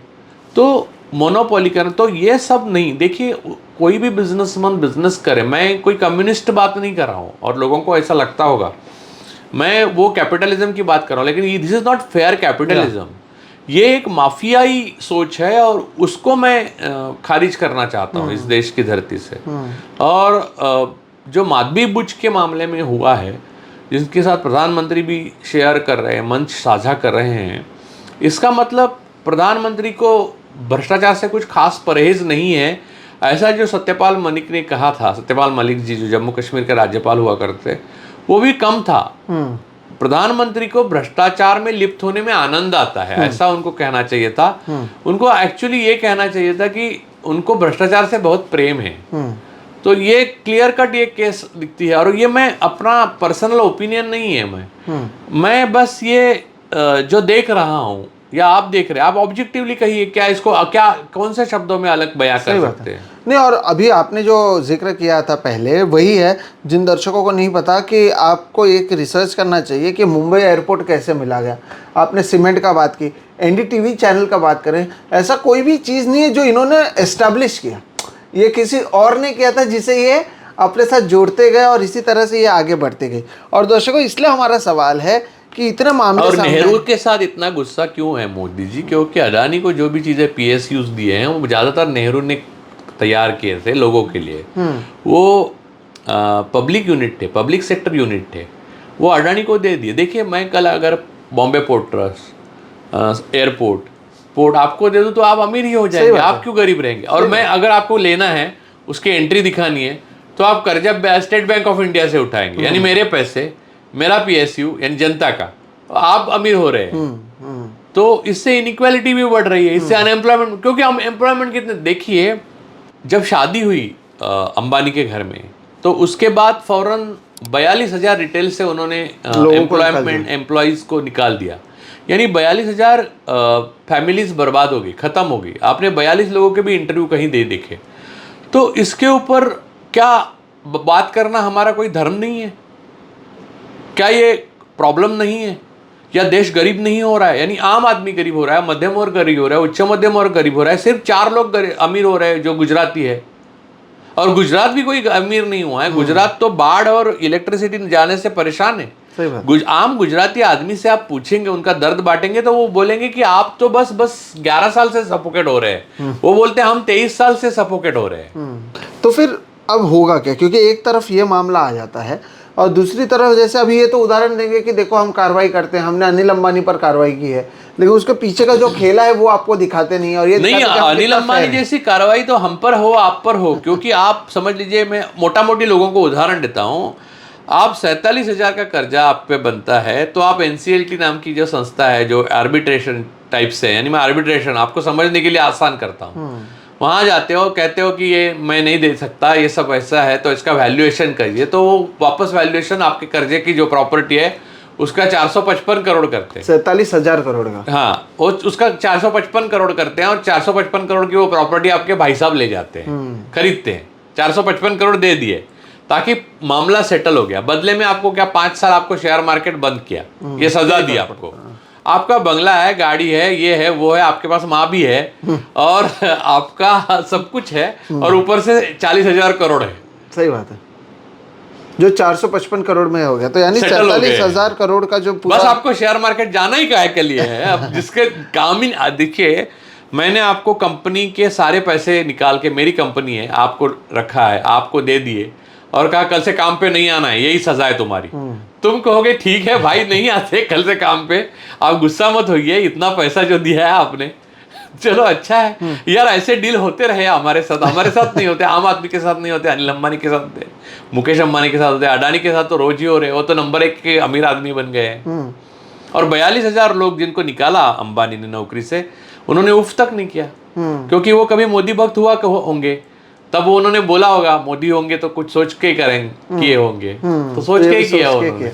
तो मोनोपोली करना, तो ये सब नहीं। देखिए, कोई भी बिजनेसमैन बिजनेस करे, मैं कोई कम्युनिस्ट बात नहीं कर रहा हूँ, और लोगों को ऐसा लगता होगा, मैं वो कैपिटलिज्म की बात कर रहा हूँ, लेकिन this is not fair capitalism. ये एक माफियाई सोच है, और उसको मैं खारिज करना चाहता हूँ इस देश की धरती से। और जो माधवी बुच के मामले में हुआ है, जिसके साथ प्रधानमंत्री भी शेयर कर रहे हैं, मंच साझा कर रहे हैं, इसका मतलब प्रधानमंत्री को भ्रष्टाचार से कुछ खास परहेज नहीं है, ऐसा जो सत्यपाल मलिक ने कहा था। सत्यपाल मलिक जी जो जम्मू कश्मीर के राज्यपाल हुआ करते, वो भी कम था। प्रधानमंत्री को भ्रष्टाचार में लिप्त होने में आनंद आता है, ऐसा उनको कहना चाहिए था। उनको एक्चुअली ये कहना चाहिए था कि उनको भ्रष्टाचार से बहुत प्रेम है। तो ये क्लियर कट ये केस दिखती है, और ये मैं अपना पर्सनल ओपिनियन नहीं है, मैं बस ये जो देख रहा हूँ, या आप देख रहे हैं, आप ऑब्जेक्टिवली कहिए, क्या इसको क्या कौन से शब्दों में अलग बयां कर सकते हैं। नहीं, और अभी आपने जो जिक्र किया था पहले, वही है जिन दर्शकों को नहीं पता कि आपको एक रिसर्च करना चाहिए कि मुंबई एयरपोर्ट कैसे मिला गया। आपने सीमेंट का बात की, एनडीटीवी चैनल का बात करें, ऐसा कोई भी चीज़ नहीं है जो इन्होंने एस्टेब्लिश किया, ये किसी और ने किया था, जिसे ये अपने साथ जोड़ते गए और इसी तरह से ये आगे बढ़ते गए। और दर्शकों, इसलिए हमारा सवाल है कि इतने मामले, और नेहरू के साथ इतना गुस्सा क्यों है मोदी जी? क्योंकि अडानी को जो भी चीज़ें PSUs दिए हैं, वो ज़्यादातर नेहरू ने तैयार किए थे लोगों के लिए। वो पब्लिक यूनिट थे, पब्लिक सेक्टर यूनिट थे, वो अडानी को दे दिए। देखिए, मैं कल अगर बॉम्बे पोर्ट ट्रस्ट, एयरपोर्ट आपको दे दूँ तो आप अमीर ही हो जाएंगे, आप क्यों गरीब रहेंगे? और मैं अगर आपको लेना है, उसकी एंट्री दिखानी है, तो आप कर्जा स्टेट बैंक ऑफ इंडिया से उठाएंगे, यानी मेरे पैसे, मेरा PSU, यानी जनता का, आप अमीर हो रहे हैं। तो इससे इनइक्वालिटी भी बढ़ रही है, इससे अनएम्प्लॉयमेंट, क्योंकि हम एम्प्लॉयमेंट कितने, देखिए जब शादी हुई अंबानी के घर में, तो उसके बाद फौरन 42,000 रिटेल से उन्होंने एम्प्लॉयज़ को निकाल दिया, यानी 42,000 फैमिलीज बर्बाद हो गई, ख़त्म हो गई। आपने 42 लोगों के भी इंटरव्यू कहीं दे देखे। तो इसके ऊपर क्या बात करना हमारा कोई धर्म नहीं है? क्या ये प्रॉब्लम नहीं है? या देश गरीब नहीं हो रहा है? यानी आम आदमी गरीब हो रहा है, मध्यम वर्ग गरीब हो रहा है, उच्च मध्यम वर्ग गरीब हो रहा है, सिर्फ 4 लोग अमीर हो रहे हैं जो गुजराती है। और गुजरात भी कोई अमीर नहीं हुआ है, गुजरात तो बाढ़ और इलेक्ट्रिसिटी जाने से परेशान है। आम गुजराती आदमी से आप पूछेंगे, उनका दर्द बांटेंगे, तो वो बोलेंगे कि आप तो बस 11 साल से सफोकेट हो रहे हैं। वो बोलते हैं हम 23 साल से सफोकेट हो रहे हैं। तो फिर अब होगा क्या? क्योंकि एक तरफ ये मामला आ जाता है, और दूसरी तरफ जैसे अभी ये तो उदाहरण देंगे कि देखो हम कार्रवाई करते हैं, हमने अनिल अंबानी पर कार्रवाई की है, लेकिन उसके पीछे का जो खेला है वो आपको दिखाते नहीं, और ये नहीं, दिखाते कि हम अनिल कितना अंबानी fair हैं। जैसी कार्रवाई तो हम पर हो, आप पर हो, क्योंकि आप समझ लीजिए, मैं मोटा मोटी लोगों को उदाहरण देता हूँ। आप 47,000 का कर्जा आप पे बनता है, तो आप NCLT नाम की जो संस्था है, जो आर्बिट्रेशन टाइप से, यानी मैं आर्बिट्रेशन आपको समझने के लिए आसान करता हूँ, वहाँ जाते हो, कहते हो कि ये मैं नहीं दे सकता, ये सब ऐसा है, तो इसका वैल्यूएशन करिए, तो वो वापस वैल्यूएशन आपके कर्जे की जो प्रॉपर्टी है उसका 455 करोड़ करते हैं। 47,000 करोड़ का। हाँ, वो उसका 455 करोड़ करते हैं, और 455 करोड़ की वो प्रॉपर्टी आपके भाई साहब ले जाते हैं, खरीदते हैं। 455 करोड़ दे दिए ताकि मामला सेटल हो गया। बदले में आपको क्या, 5 साल आपको शेयर मार्केट बंद किया, ये सजा दी आपको। आपका बंगला है, गाड़ी है, ये है, वो है, आपके पास माँ भी है, और आपका सब कुछ है, और ऊपर से 40,000 करोड़ है। सही बात है, जो 455 करोड़ में हो गया, तो यानी Settle हो गए। 47,000 करोड़ का जो पूरा। बस आपको शेयर मार्केट जाना ही काहे के लिए है? अब जिसके काम ही, देखिए, मैंने आपको कंपनी के सारे पैसे निकाल के, मेरी कंपनी है, आपको रखा है, आपको दे दिए, और कहा कल से काम पे नहीं आना है, यही सजा है तुम्हारी। तुम कहोगे ठीक है भाई, नहीं आते कल से काम पे, आप गुस्सा मत होइए, इतना पैसा जो दिया है आपने, चलो अच्छा है यार, ऐसे डील होते रहे हमारे साथ नहीं होते, आम आदमी के साथ नहीं होते, अनिल अंबानी के साथ होते, मुकेश अंबानी के साथ होते, अडानी के साथ तो रोज ही हो रहे, वो तो नंबर 1 के अमीर आदमी बन गए हैं। और 42,000 लोग जिनको निकाला अंबानी ने नौकरी से, उन्होंने उफ तक नहीं किया, क्योंकि वो कभी मोदी भक्त हुआ होंगे, तब वो उन्होंने बोला होगा मोदी होंगे तो कुछ सोच के करेंगे, किए होंगे, तो सोच के ही किया उन्होंने।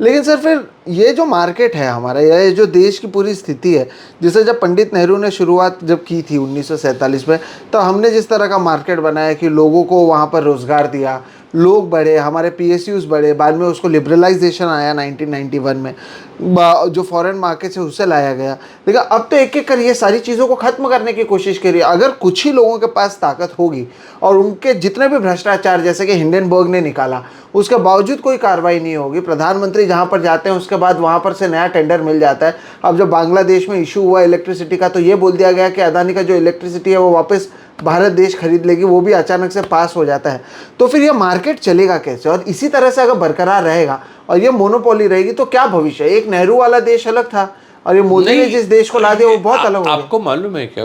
लेकिन सर फिर ये जो मार्केट है हमारा, ये जो देश की पूरी स्थिति है, जैसे जब पंडित नेहरू ने शुरुआत जब की थी 1947 में, तो हमने जिस तरह का मार्केट बनाया कि लोगों को वहाँ पर रोज़गार दिया, लोग बढ़े, हमारे PSUs बढ़े, बाद में उसको लिबरलाइजेशन आया 1991 में, जो फॉरेन मार्केट है उससे लाया गया। लेकिन अब तो एक एक कर ये सारी चीज़ों को ख़त्म करने की कोशिश करी। अगर कुछ ही लोगों के पास ताकत होगी और उनके जितने भी भ्रष्टाचार जैसे कि हिंडनबर्ग ने निकाला, उसके बावजूद कोई कार्रवाई नहीं होगी, प्रधानमंत्री जहाँ पर जाते हैं उसके बाद वहाँ पर से नया टेंडर मिल जाता है। अब जब बांग्लादेश में इशू हुआ इलेक्ट्रिसिटी का, तो ये बोल दिया गया कि अदानी का जो इलेक्ट्रिसिटी है वो वापस भारत देश खरीद लेगी, वो भी अचानक से पास हो जाता है। तो फिर ये मार्केट चलेगा कैसे? और इसी तरह से अगर बरकरार रहेगा और ये मोनोपोली रहेगी तो क्या भविष्य है? एक नेहरू वाला देश अलग था, और ये मोदी ने जिस देश को ला दिया वो बहुत अलग हो गया। आपको मालूम है क्या,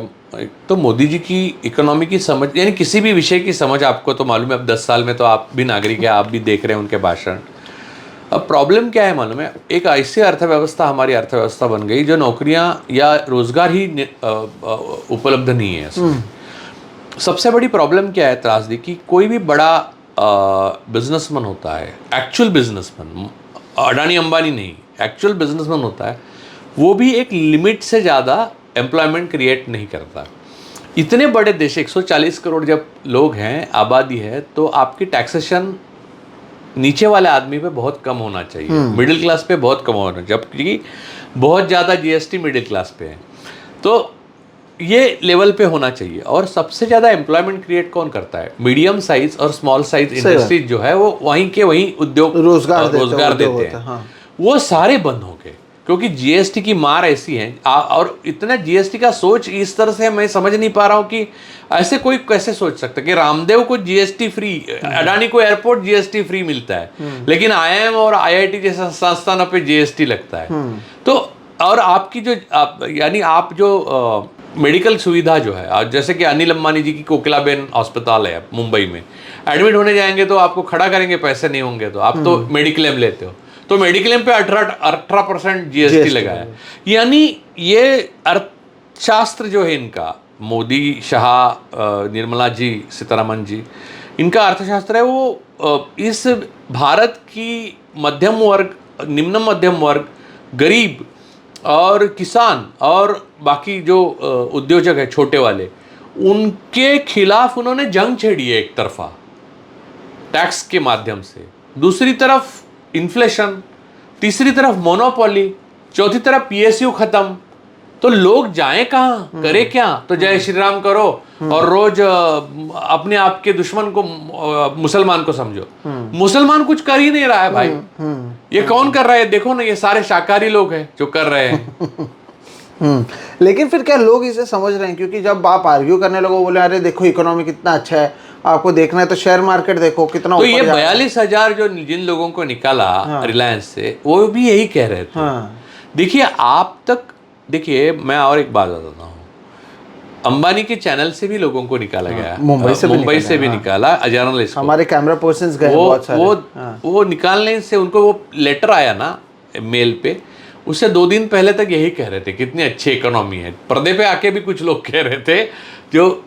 तो मोदी जी की इकोनॉमी की समझ, यानी किसी भी विषय की समझ आपको तो मालूम है। अब 10 साल में तो आप भी नागरिक है, आप भी देख रहे हैं उनके भाषण। अब प्रॉब्लम क्या है मालूम है, एक ऐसी अर्थव्यवस्था, हमारी अर्थव्यवस्था बन गई जो नौकरियां या रोजगार ही उपलब्ध नहीं है इसमें। सबसे बड़ी प्रॉब्लम क्या है त्रासदी की, कोई भी बड़ा बिजनेसमैन होता है, एक्चुअल बिजनेसमैन, अडानी अंबानी नहीं, एक्चुअल बिजनेसमैन होता है, वो भी एक लिमिट से ज़्यादा एम्प्लॉयमेंट क्रिएट नहीं करता। इतने बड़े देश, 140 करोड़ जब लोग हैं, आबादी है, तो आपकी टैक्सेशन नीचे वाले आदमी पे बहुत कम होना चाहिए, मिडिल क्लास पे बहुत कम होना, जबकि बहुत ज़्यादा GST मिडिल क्लास पे है। तो ये लेवल पे होना चाहिए। और सबसे ज़्यादा एम्प्लॉयमेंट क्रिएट कौन करता है? मीडियम साइज और स्मॉल साइज इंडस्ट्रीज जो है, वो वहीं के वहीं उद्योग रोजगार देते हैं। हाँ। वो सारे बंद हो गए क्योंकि GST की मार ऐसी है। और इतना GST का सोच इस तरह से मैं समझ नहीं पा रहा हूँ कि ऐसे कोई कैसे सोच सकता है कि रामदेव को GST फ्री, अडानी को एयरपोर्ट GST फ्री मिलता है, लेकिन IIM और IIT जैसे संस्थानों पे GST लगता है। तो और आपकी जो यानी आप जो मेडिकल सुविधा जो है, आज जैसे कि अनिल अंबानी जी की कोकिलाबेन अस्पताल है मुंबई में, एडमिट होने जाएंगे तो आपको खड़ा करेंगे, पैसे नहीं होंगे तो आप तो मेडिक्लेम लेते हो, तो मेडिक्लेम पे 18% GST लगाया। यानी ये अर्थशास्त्र जो है इनका, मोदी, शाह, निर्मला जी, सीतारमण जी, इनका अर्थशास्त्र है वो इस भारत की मध्यम वर्ग, निम्न मध्यम वर्ग, गरीब और किसान और बाकी जो उद्योजक है छोटे वाले, उनके खिलाफ उन्होंने जंग छेड़ी है। एक तरफा टैक्स के माध्यम से, दूसरी तरफ इन्फ्लेशन, तीसरी तरफ मोनोपोली, चौथी तरफ PSU खत्म। तो लोग जाएं कहाँ, करे क्या? तो जय श्री राम करो और रोज अपने आप के दुश्मन को मुसलमान को समझो। मुसलमान कुछ कर ही नहीं रहा है भाई। ये कौन कर रहा है? देखो ना, ये सारे शाकाहारी लोग हैं जो कर रहे हैं। लेकिन फिर क्या लोग इसे समझ रहे हैं? क्योंकि जब आप आर्ग्यू करने लगो, बोले अरे देखो इकोनॉमी कितना अच्छा है, आपको देखना है तो शेयर मार्केट देखो कितना तो ऊपर ये जा रहा है। 42,000 जो जिन लोगों को निकाला रिलायंस से, वो भी यही कह रहे थे। हाँ देखिए आप तक, देखिए मैं और एक बात बताता हूँ, अंबानी के चैनल से भी लोगों को निकाला गया, मुंबई से भी मुंबई से भी हाँ। निकाला जर्नलिस्ट को। हमारे कैमरा पर्सन्स गए वो बहुत सारे। वो हाँ। वो निकालने से उनको वो लेटर आया ना मेल पे, उससे 2 दिन पहले तक यही कह रहे थे कितनी अच्छी इकोनॉमी है। पर्दे पे आके भी कुछ लोग कह रहे थे, जो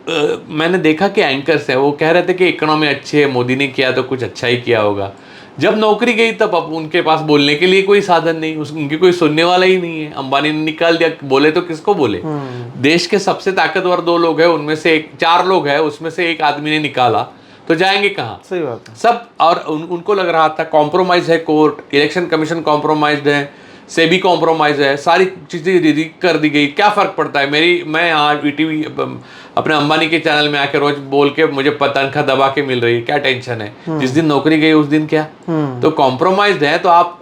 मैंने देखा कि एंकर्स है, वो कह रहे थे कि इकोनॉमी अच्छी है, मोदी ने किया तो कुछ अच्छा ही किया होगा। जब नौकरी गई तब अब उनके पास बोलने के लिए कोई साधन नहीं, उनकी कोई सुनने वाला ही नहीं है। अंबानी ने निकाल दिया, बोले तो किसको बोले। देश के सबसे ताकतवर 2 लोग हैं, उनमें से 4 लोग हैं, उसमें से एक आदमी ने निकाला, तो जाएंगे कहाँ? सही बात है। सब। और उनको लग रहा था कॉम्प्रोमाइज है कोर्ट, इलेक्शन कमीशन कॉम्प्रोमाइज्ड है, सेबी कॉम्प्रोमाइज है, सारी चीजें कर दी गई, क्या फर्क पड़ता है। मैं यहाँ ईटीवी अपने अंबानी के चैनल में आके रोज बोल के मुझे तनख्वाह दबा के मिल रही है, क्या टेंशन है। जिस दिन नौकरी गई उस दिन क्या। तो कॉम्प्रोमाइज्ड है तो आप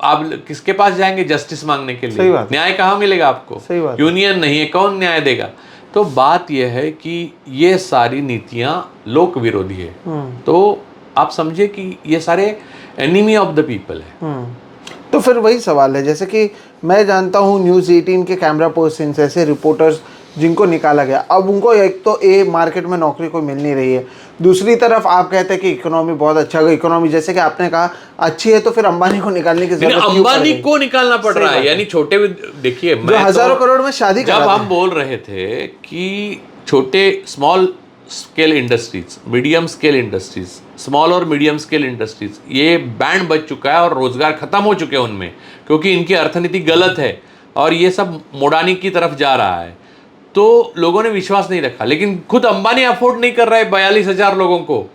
किसके पास जाएंगे जस्टिस मांगने के लिए? न्याय कहाँ मिलेगा आपको? यूनियन नहीं है, कौन न्याय देगा? तो बात यह है कि ये सारी नीतियां लोक विरोधी है। तो आप समझे कि ये सारे एनिमी ऑफ द पीपल है। तो फिर वही सवाल है, जैसे कि मैं जानता हूँ न्यूज़ 18 के कैमरा पर्सन ऐसे रिपोर्टर्स जिनको निकाला गया, अब उनको एक तो मार्केट में नौकरी कोई मिल नहीं रही है, दूसरी तरफ आप कहते हैं कि इकोनॉमी बहुत अच्छा है। इकोनॉमी जैसे कि आपने कहा अच्छी है, तो फिर अंबानी को निकालने की जरूरत क्यों? अंबानी को निकालना पड़ रहा है, यानी छोटे, देखिए जो हजारों करोड़ में शादी जब हम बोल रहे थे कि छोटे small scale industries, medium scale industries, small और मीडियम स्केल इंडस्ट्रीज, ये बैंड बच चुका है और रोजगार खत्म हो चुके हैं उनमें, क्योंकि इनकी अर्थनीति गलत है और ये सब मोडानी की तरफ जा रहा है। तो लोगों ने विश्वास नहीं रखा, लेकिन खुद अंबानी अफोर्ड नहीं कर रहा है 42,000 लोगों को,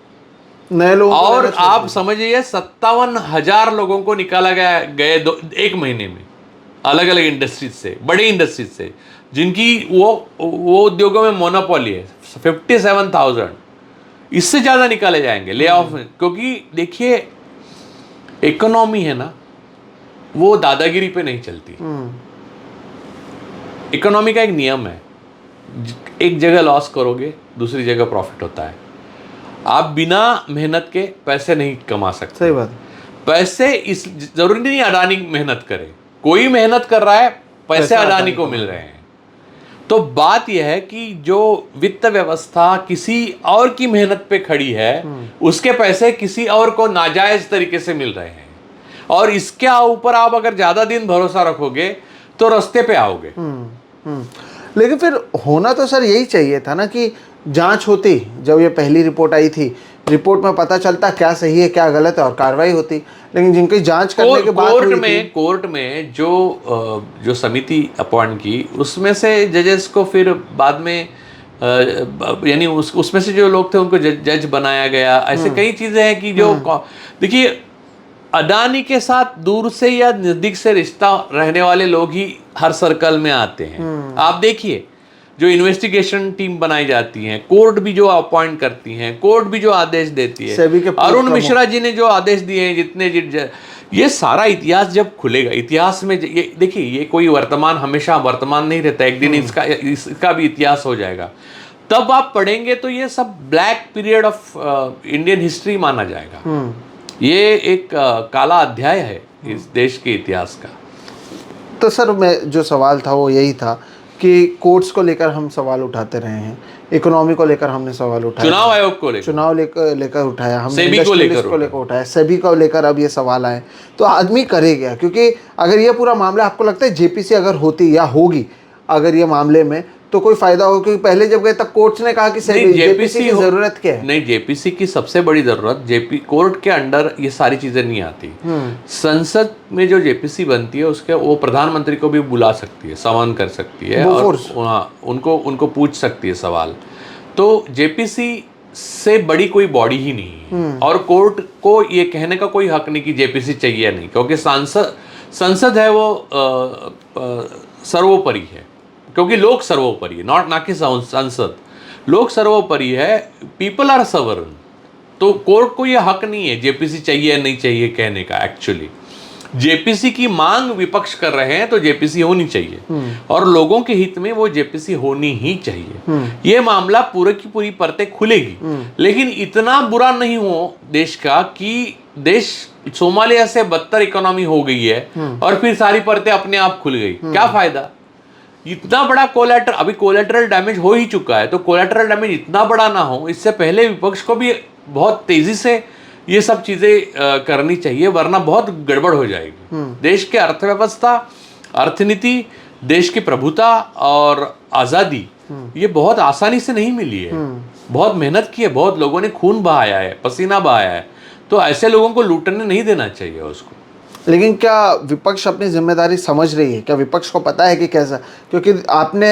नए लोगों को। और आप समझिए 57,000 लोगों को निकाला गया गए 1 महीने में, अलग अलग इंडस्ट्रीज से, बड़ी इंडस्ट्रीज से, जिनकी वो उद्योगों में मोनोपोली है। 57,000, इससे ज्यादा निकाले जाएंगे ले ऑफ में। क्योंकि देखिए इकोनॉमी है ना, वो दादागिरी पे नहीं चलती। इकोनॉमी का एक नियम है, एक जगह लॉस करोगे दूसरी जगह प्रॉफिट होता है। आप बिना मेहनत के पैसे नहीं कमा सकते। सही बात। पैसे इस जरूरी नहीं अडानी मेहनत करे, कोई मेहनत कर रहा है, पैसे अडानी को मिल रहे हैं। तो बात यह है कि जो वित्त व्यवस्था किसी और की मेहनत पे खड़ी है, उसके पैसे किसी और को नाजायज तरीके से मिल रहे हैं, और इसके ऊपर आप अगर ज्यादा दिन भरोसा रखोगे तो रास्ते पे आओगे। लेकिन फिर होना तो सर यही चाहिए था ना कि जांच होती, जब ये पहली रिपोर्ट आई थी, रिपोर्ट में पता चलता क्या सही है क्या गलत है और कार्रवाई होती। लेकिन जिनकी जांच करने के बाद कोर्ट में जो समिति अपॉइंट की, उसमें से जजेस को फिर बाद में यानी उसमें से जो लोग थे उनको जज बनाया गया। ऐसे कई चीजें हैं कि जो देखिए अडानी के साथ दूर से या नजदीक से रिश्ता रहने वाले लोग ही हर सर्कल में आते हैं। आप देखिए जो इन्वेस्टिगेशन टीम बनाई जाती है, कोर्ट भी जो अपॉइंट करती हैं, कोर्ट भी जो आदेश देती है, अरुण मिश्रा जी ने जो आदेश दिए हैं, जितने ये सारा इतिहास जब खुलेगा, इतिहास में ये देखिए, ये कोई वर्तमान हमेशा वर्तमान नहीं रहता, एक दिन इसका भी इतिहास हो जाएगा। तब आप पढ़ेंगे तो ये सब black period of Indian history माना जाएगा। ये एक काला अध्याय है इस देश के इतिहास का। तो सर मैं जो सवाल था वो यही था कि कोर्ट्स को लेकर हम सवाल उठाते रहे हैं, इकोनॉमी को लेकर हमने सवाल उठाया, चुनाव आयोग को लेकर, चुनाव लेकर उठाया, हमने सेबी को लेकर उठाया, सेबी को लेकर अब ये सवाल आए, तो आदमी करे क्या? क्योंकि अगर ये पूरा मामला, आपको लगता है जेपीसी अगर होती या होगी अगर ये मामले में, तो कोई फायदा होगा? क्योंकि पहले जब गए तब कोर्ट्स ने कहा कि जेपीसी की जरूरत क्या है? नहीं, जेपीसी की सबसे बड़ी जरूरत, कोर्ट के अंडर ये सारी चीजें नहीं आती। संसद में जो जेपीसी बनती है उसके वो प्रधानमंत्री को भी बुला सकती है, समन कर सकती है और उनको पूछ सकती है सवाल। तो जेपीसी से बड़ी कोई बॉडी ही नहीं है, और कोर्ट को ये कहने का कोई हक नहीं कि जेपीसी चाहिए नहीं, क्योंकि संसद है वो सर्वोपरि है, क्योंकि लोक सर्वोपरि है, ना कि संसद। लोक सर्वोपरि है, पीपल आर सवर्न। तो कोर्ट को यह हक नहीं है जेपीसी चाहिए नहीं चाहिए कहने का एक्चुअली। जेपीसी की मांग विपक्ष कर रहे हैं तो जेपीसी होनी चाहिए और लोगों के हित में वो जेपीसी होनी ही चाहिए। ये मामला पूरे की पूरी परतें खुलेगी, लेकिन इतना बुरा नहीं हो देश का कि देश सोमालिया से बदतर इकोनॉमी हो गई है और फिर सारी परतें अपने आप खुल गई। क्या फायदा? इतना बड़ा कोलैटरल, अभी कोलैटरल डैमेज हो ही चुका है, तो कोलैटरल डैमेज इतना बड़ा ना हो, इससे पहले विपक्ष को भी बहुत तेजी से ये सब चीजें करनी चाहिए, वरना बहुत गड़बड़ हो जाएगी। देश के अर्थव्यवस्था, अर्थनीति, देश की प्रभुता और आज़ादी ये बहुत आसानी से नहीं मिली है। बहुत मेहनत की है, बहुत लोगों ने खून बहाया है, पसीना बहाया है, तो ऐसे लोगों को लूटने नहीं देना चाहिए उसको। लेकिन क्या विपक्ष अपनी जिम्मेदारी समझ रही है? क्या विपक्ष को पता है कि कैसा? क्योंकि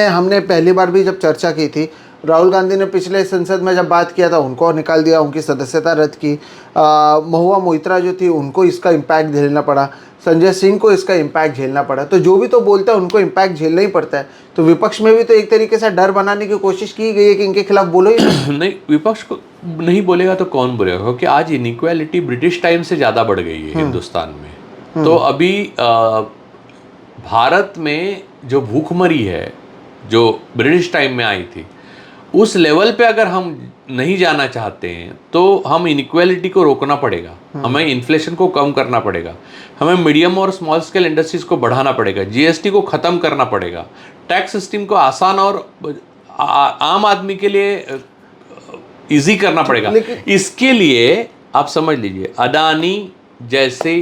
हमने पहली बार भी जब चर्चा की थी, राहुल गांधी ने पिछले संसद में जब बात किया था उनको निकाल दिया, उनकी सदस्यता रद्द की। महुआ मोइत्रा जो थी उनको इसका इम्पैक्ट झेलना पड़ा, संजय सिंह को इसका इम्पैक्ट झेलना पड़ा। तो जो भी तो बोलता है उनको इम्पैक्ट झेलना ही पड़ता है। तो विपक्ष में भी तो एक तरीके से डर बनाने की कोशिश की गई है कि इनके खिलाफ बोलो ही नहीं। विपक्ष को नहीं बोलेगा तो कौन बोलेगा? क्योंकि आज इनइक्वालिटी ब्रिटिश टाइम से ज़्यादा बढ़ गई है हिंदुस्तान में। तो अभी भारत में जो भूखमरी है, जो ब्रिटिश टाइम में आई थी, उस लेवल पे अगर हम नहीं जाना चाहते हैं तो हम इनइक्वालिटी को रोकना पड़ेगा, हमें इन्फ्लेशन को कम करना पड़ेगा, हमें मीडियम और स्मॉल स्केल इंडस्ट्रीज को बढ़ाना पड़ेगा, जीएसटी को ख़त्म करना पड़ेगा, टैक्स सिस्टम को आसान और आम आदमी के लिए इजी करना पड़ेगा। इसके लिए आप समझ लीजिए, अडानी जैसे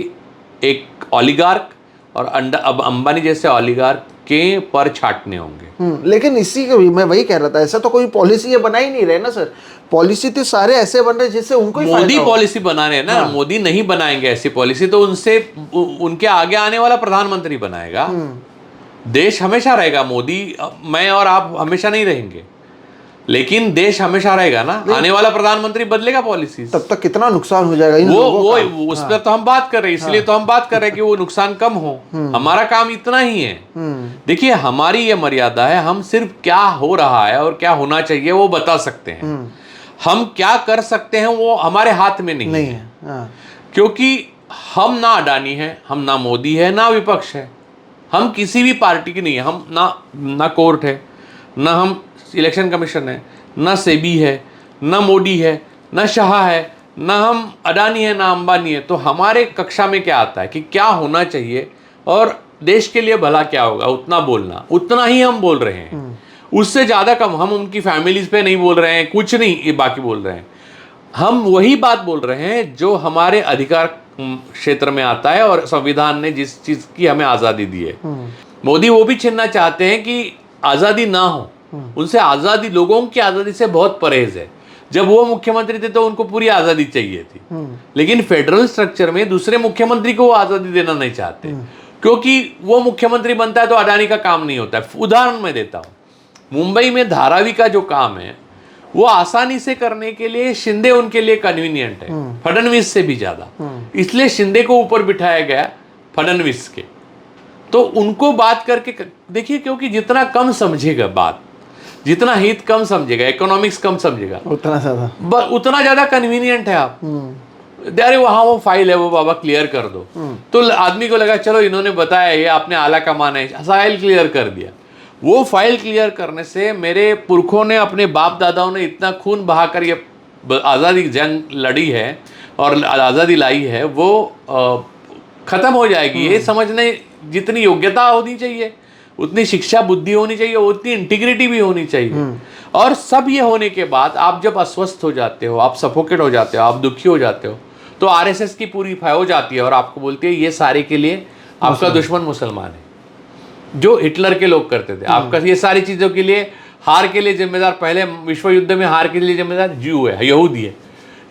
एक ओलिगार्क और अब अंबानी जैसे ओलिगार्क के पर छाटने होंगे। लेकिन इसी को मैं वही कह रहा था, ऐसा तो कोई पॉलिसी ये बना ही नहीं रहे ना सर। पॉलिसी तो सारे ऐसे बन रहे जिससे उनको ही मोदी पॉलिसी बना रहे हैं ना। मोदी नहीं बनाएंगे ऐसी पॉलिसी तो उनके आगे आने वाला प्रधानमंत्री बनाएगा। देश हमेशा रहेगा, मोदी, मैं और आप हमेशा नहीं रहेंगे, लेकिन देश हमेशा रहेगा ना। आने वाला प्रधानमंत्री बदलेगा पॉलिसी, तब तक कितना नुकसान हो जाएगा इन लोगों का। उस पर तो हम बात कर रहे हैं, इसलिए तो हम बात कर रहे हैं कि वो नुकसान कम हो। हमारा काम इतना ही है। देखिए, हमारी ये मर्यादा है, हम सिर्फ क्या हो रहा है और क्या होना चाहिए वो बता सकते हैं। हम क्या कर सकते हैं वो हमारे हाथ में नहीं है। क्योंकि हम ना अडानी है, हम ना मोदी है, ना विपक्ष है, हम किसी भी पार्टी की नहीं है। हम ना कोर्ट है, ना हम इलेक्शन कमीशन है, ना सेबी है, ना मोदी है, ना शाह है, ना हम अडानी है, ना अंबानी है। तो हमारे कक्षा में क्या आता है कि क्या होना चाहिए और देश के लिए भला क्या होगा, उतना बोलना, उतना ही हम बोल रहे हैं। उससे ज़्यादा कम हम उनकी फैमिलीज पे नहीं बोल रहे हैं, कुछ नहीं ये बाकी बोल रहे हैं। हम वही बात बोल रहे हैं जो हमारे अधिकार क्षेत्र में आता है और संविधान ने जिस चीज़ की हमें आज़ादी दी है। मोदी वो भी छीनना चाहते हैं कि आज़ादी ना हो, उनसे आज़ादी, लोगों की आज़ादी से बहुत परहेज है। जब वो मुख्यमंत्री थे तो उनको पूरी आज़ादी चाहिए थी, लेकिन फेडरल स्ट्रक्चर में दूसरे मुख्यमंत्री को वो आज़ादी देना नहीं चाहते, क्योंकि वो मुख्यमंत्री बनता है तो अडानी का काम नहीं होता है। उदाहरण मैं देता हूँ, मुंबई में धारावी का जो काम है वो आसानी से करने के लिए शिंदे उनके लिए कन्वीनियंट है, फडणवीस से भी ज़्यादा। इसलिए शिंदे को ऊपर बिठाया गया फडणवीस के। तो उनको बात करके देखिए, क्योंकि जितना कम समझेगा बात, जितना हित कम समझेगा, इकोनॉमिक्स कम समझेगा, उतना ज़्यादा कन्वीनियंट है आप। अरे वहाँ वो फाइल है, वो बाबा क्लियर कर दो। तो आदमी को लगा चलो इन्होंने बताया, ये आपने आला कमाना है, फाइल क्लियर कर दिया। वो फाइल क्लियर करने से मेरे पुरखों ने, अपने बाप दादाओं ने इतना खून बहाकर ये आज़ादी जंग लड़ी है और आज़ादी लाई है, वो ख़त्म हो जाएगी। ये समझने जितनी योग्यता होनी चाहिए, उतनी शिक्षा बुद्धि होनी चाहिए, उतनी इंटीग्रिटी भी होनी चाहिए। और सब ये होने के बाद आप जब अस्वस्थ हो जाते हो, आप सफोकेट हो जाते हो, आप दुखी हो जाते हो, तो आरएसएस की पूरी हो जाती है और आपको बोलती है ये सारे के लिए आपका दुश्मन मुसलमान है, जो हिटलर के लोग करते थे। आपका ये सारी चीज़ों के लिए, हार के लिए जिम्मेदार, पहले विश्व युद्ध में हार के लिए जिम्मेदार ज्यू है, यहूदी है।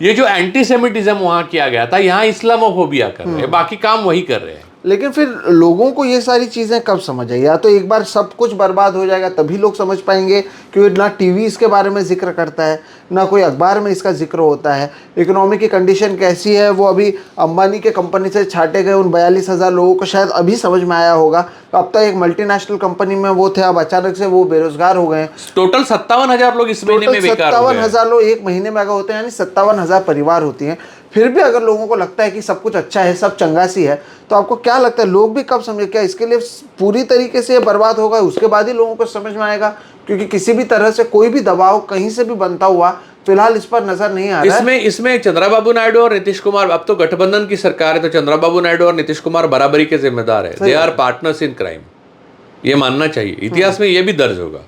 ये जो एंटीसेमिटिज्म वहाँ किया गया था, यहाँ इस्लामोफोबिया कर रहे हैं, बाकी काम वही कर रहे हैं। लेकिन फिर लोगों को ये सारी चीज़ें कब समझ आई? या तो एक बार सब कुछ बर्बाद हो जाएगा तभी लोग समझ पाएंगे, क्योंकि ना टीवी इसके बारे में जिक्र करता है, ना कोई अखबार में इसका जिक्र होता है। इकोनॉमी की कंडीशन कैसी है वो अभी अंबानी के कंपनी से छाटे गए उन 42,000 लोगों को शायद अभी समझ में आया होगा। अब तक एक मल्टीनेशनल कंपनी में वो थे, अब अचानक से वो बेरोजगार हो गए। टोटल 57,000 लोग इस महीने में बेकार हो गए। 57,000 लोग एक महीने में अगर होते हैं, यानी 57,000 परिवार होती हैं। फिर भी अगर लोगों को लगता है कि सब कुछ अच्छा है, सब चंगासी है, तो आपको क्या लगता है लोग भी कब समझे? क्या इसके लिए पूरी तरीके से ये बर्बाद होगा, उसके बाद ही लोगों को समझ में आएगा? क्योंकि किसी भी तरह से कोई भी दबाव कहीं से भी बनता हुआ फिलहाल इस पर नजर नहीं आ रहा है। इसमें चंद्रबाबू नायडू और नीतीश कुमार, अब तो गठबंधन की सरकार है, तो चंद्रबाबू नायडू और नीतीश कुमार बराबरी के जिम्मेदार है। They are partners in crime, ये मानना चाहिए। इतिहास में ये भी दर्ज होगा।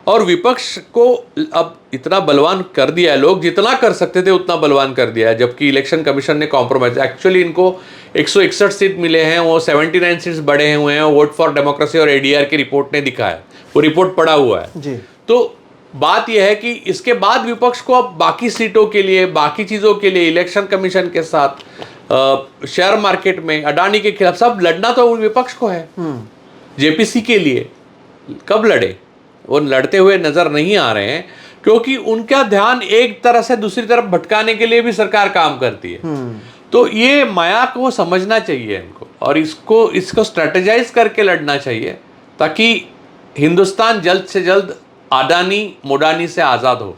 और विपक्ष को अब इतना बलवान कर दिया है, लोग जितना कर सकते थे उतना बलवान कर दिया है, जबकि इलेक्शन कमीशन ने कॉम्प्रोमाइज, एक्चुअली इनको 161 सीट मिले हैं, वो 79 सीट्स बढ़े हुए हैं, वोट फॉर डेमोक्रेसी और एडीआर की रिपोर्ट ने दिखाया, वो रिपोर्ट पड़ा हुआ है जी। तो बात यह है कि इसके बाद विपक्ष को अब बाकी सीटों के लिए, बाकी चीजों के लिए, इलेक्शन कमीशन के साथ, शेयर मार्केट में अडानी के खिलाफ सब लड़ना तो विपक्ष को है। जेपीसी के लिए कब लड़े? वो लड़ते हुए नजर नहीं आ रहे हैं, क्योंकि उनका ध्यान एक तरह से दूसरी तरफ भटकाने के लिए भी सरकार काम करती है। तो ये माया को समझना चाहिए इनको, और इसको स्ट्रेटेजाइज करके लड़ना चाहिए, ताकि हिंदुस्तान जल्द से जल्द अडानी मोडानी से आज़ाद हो।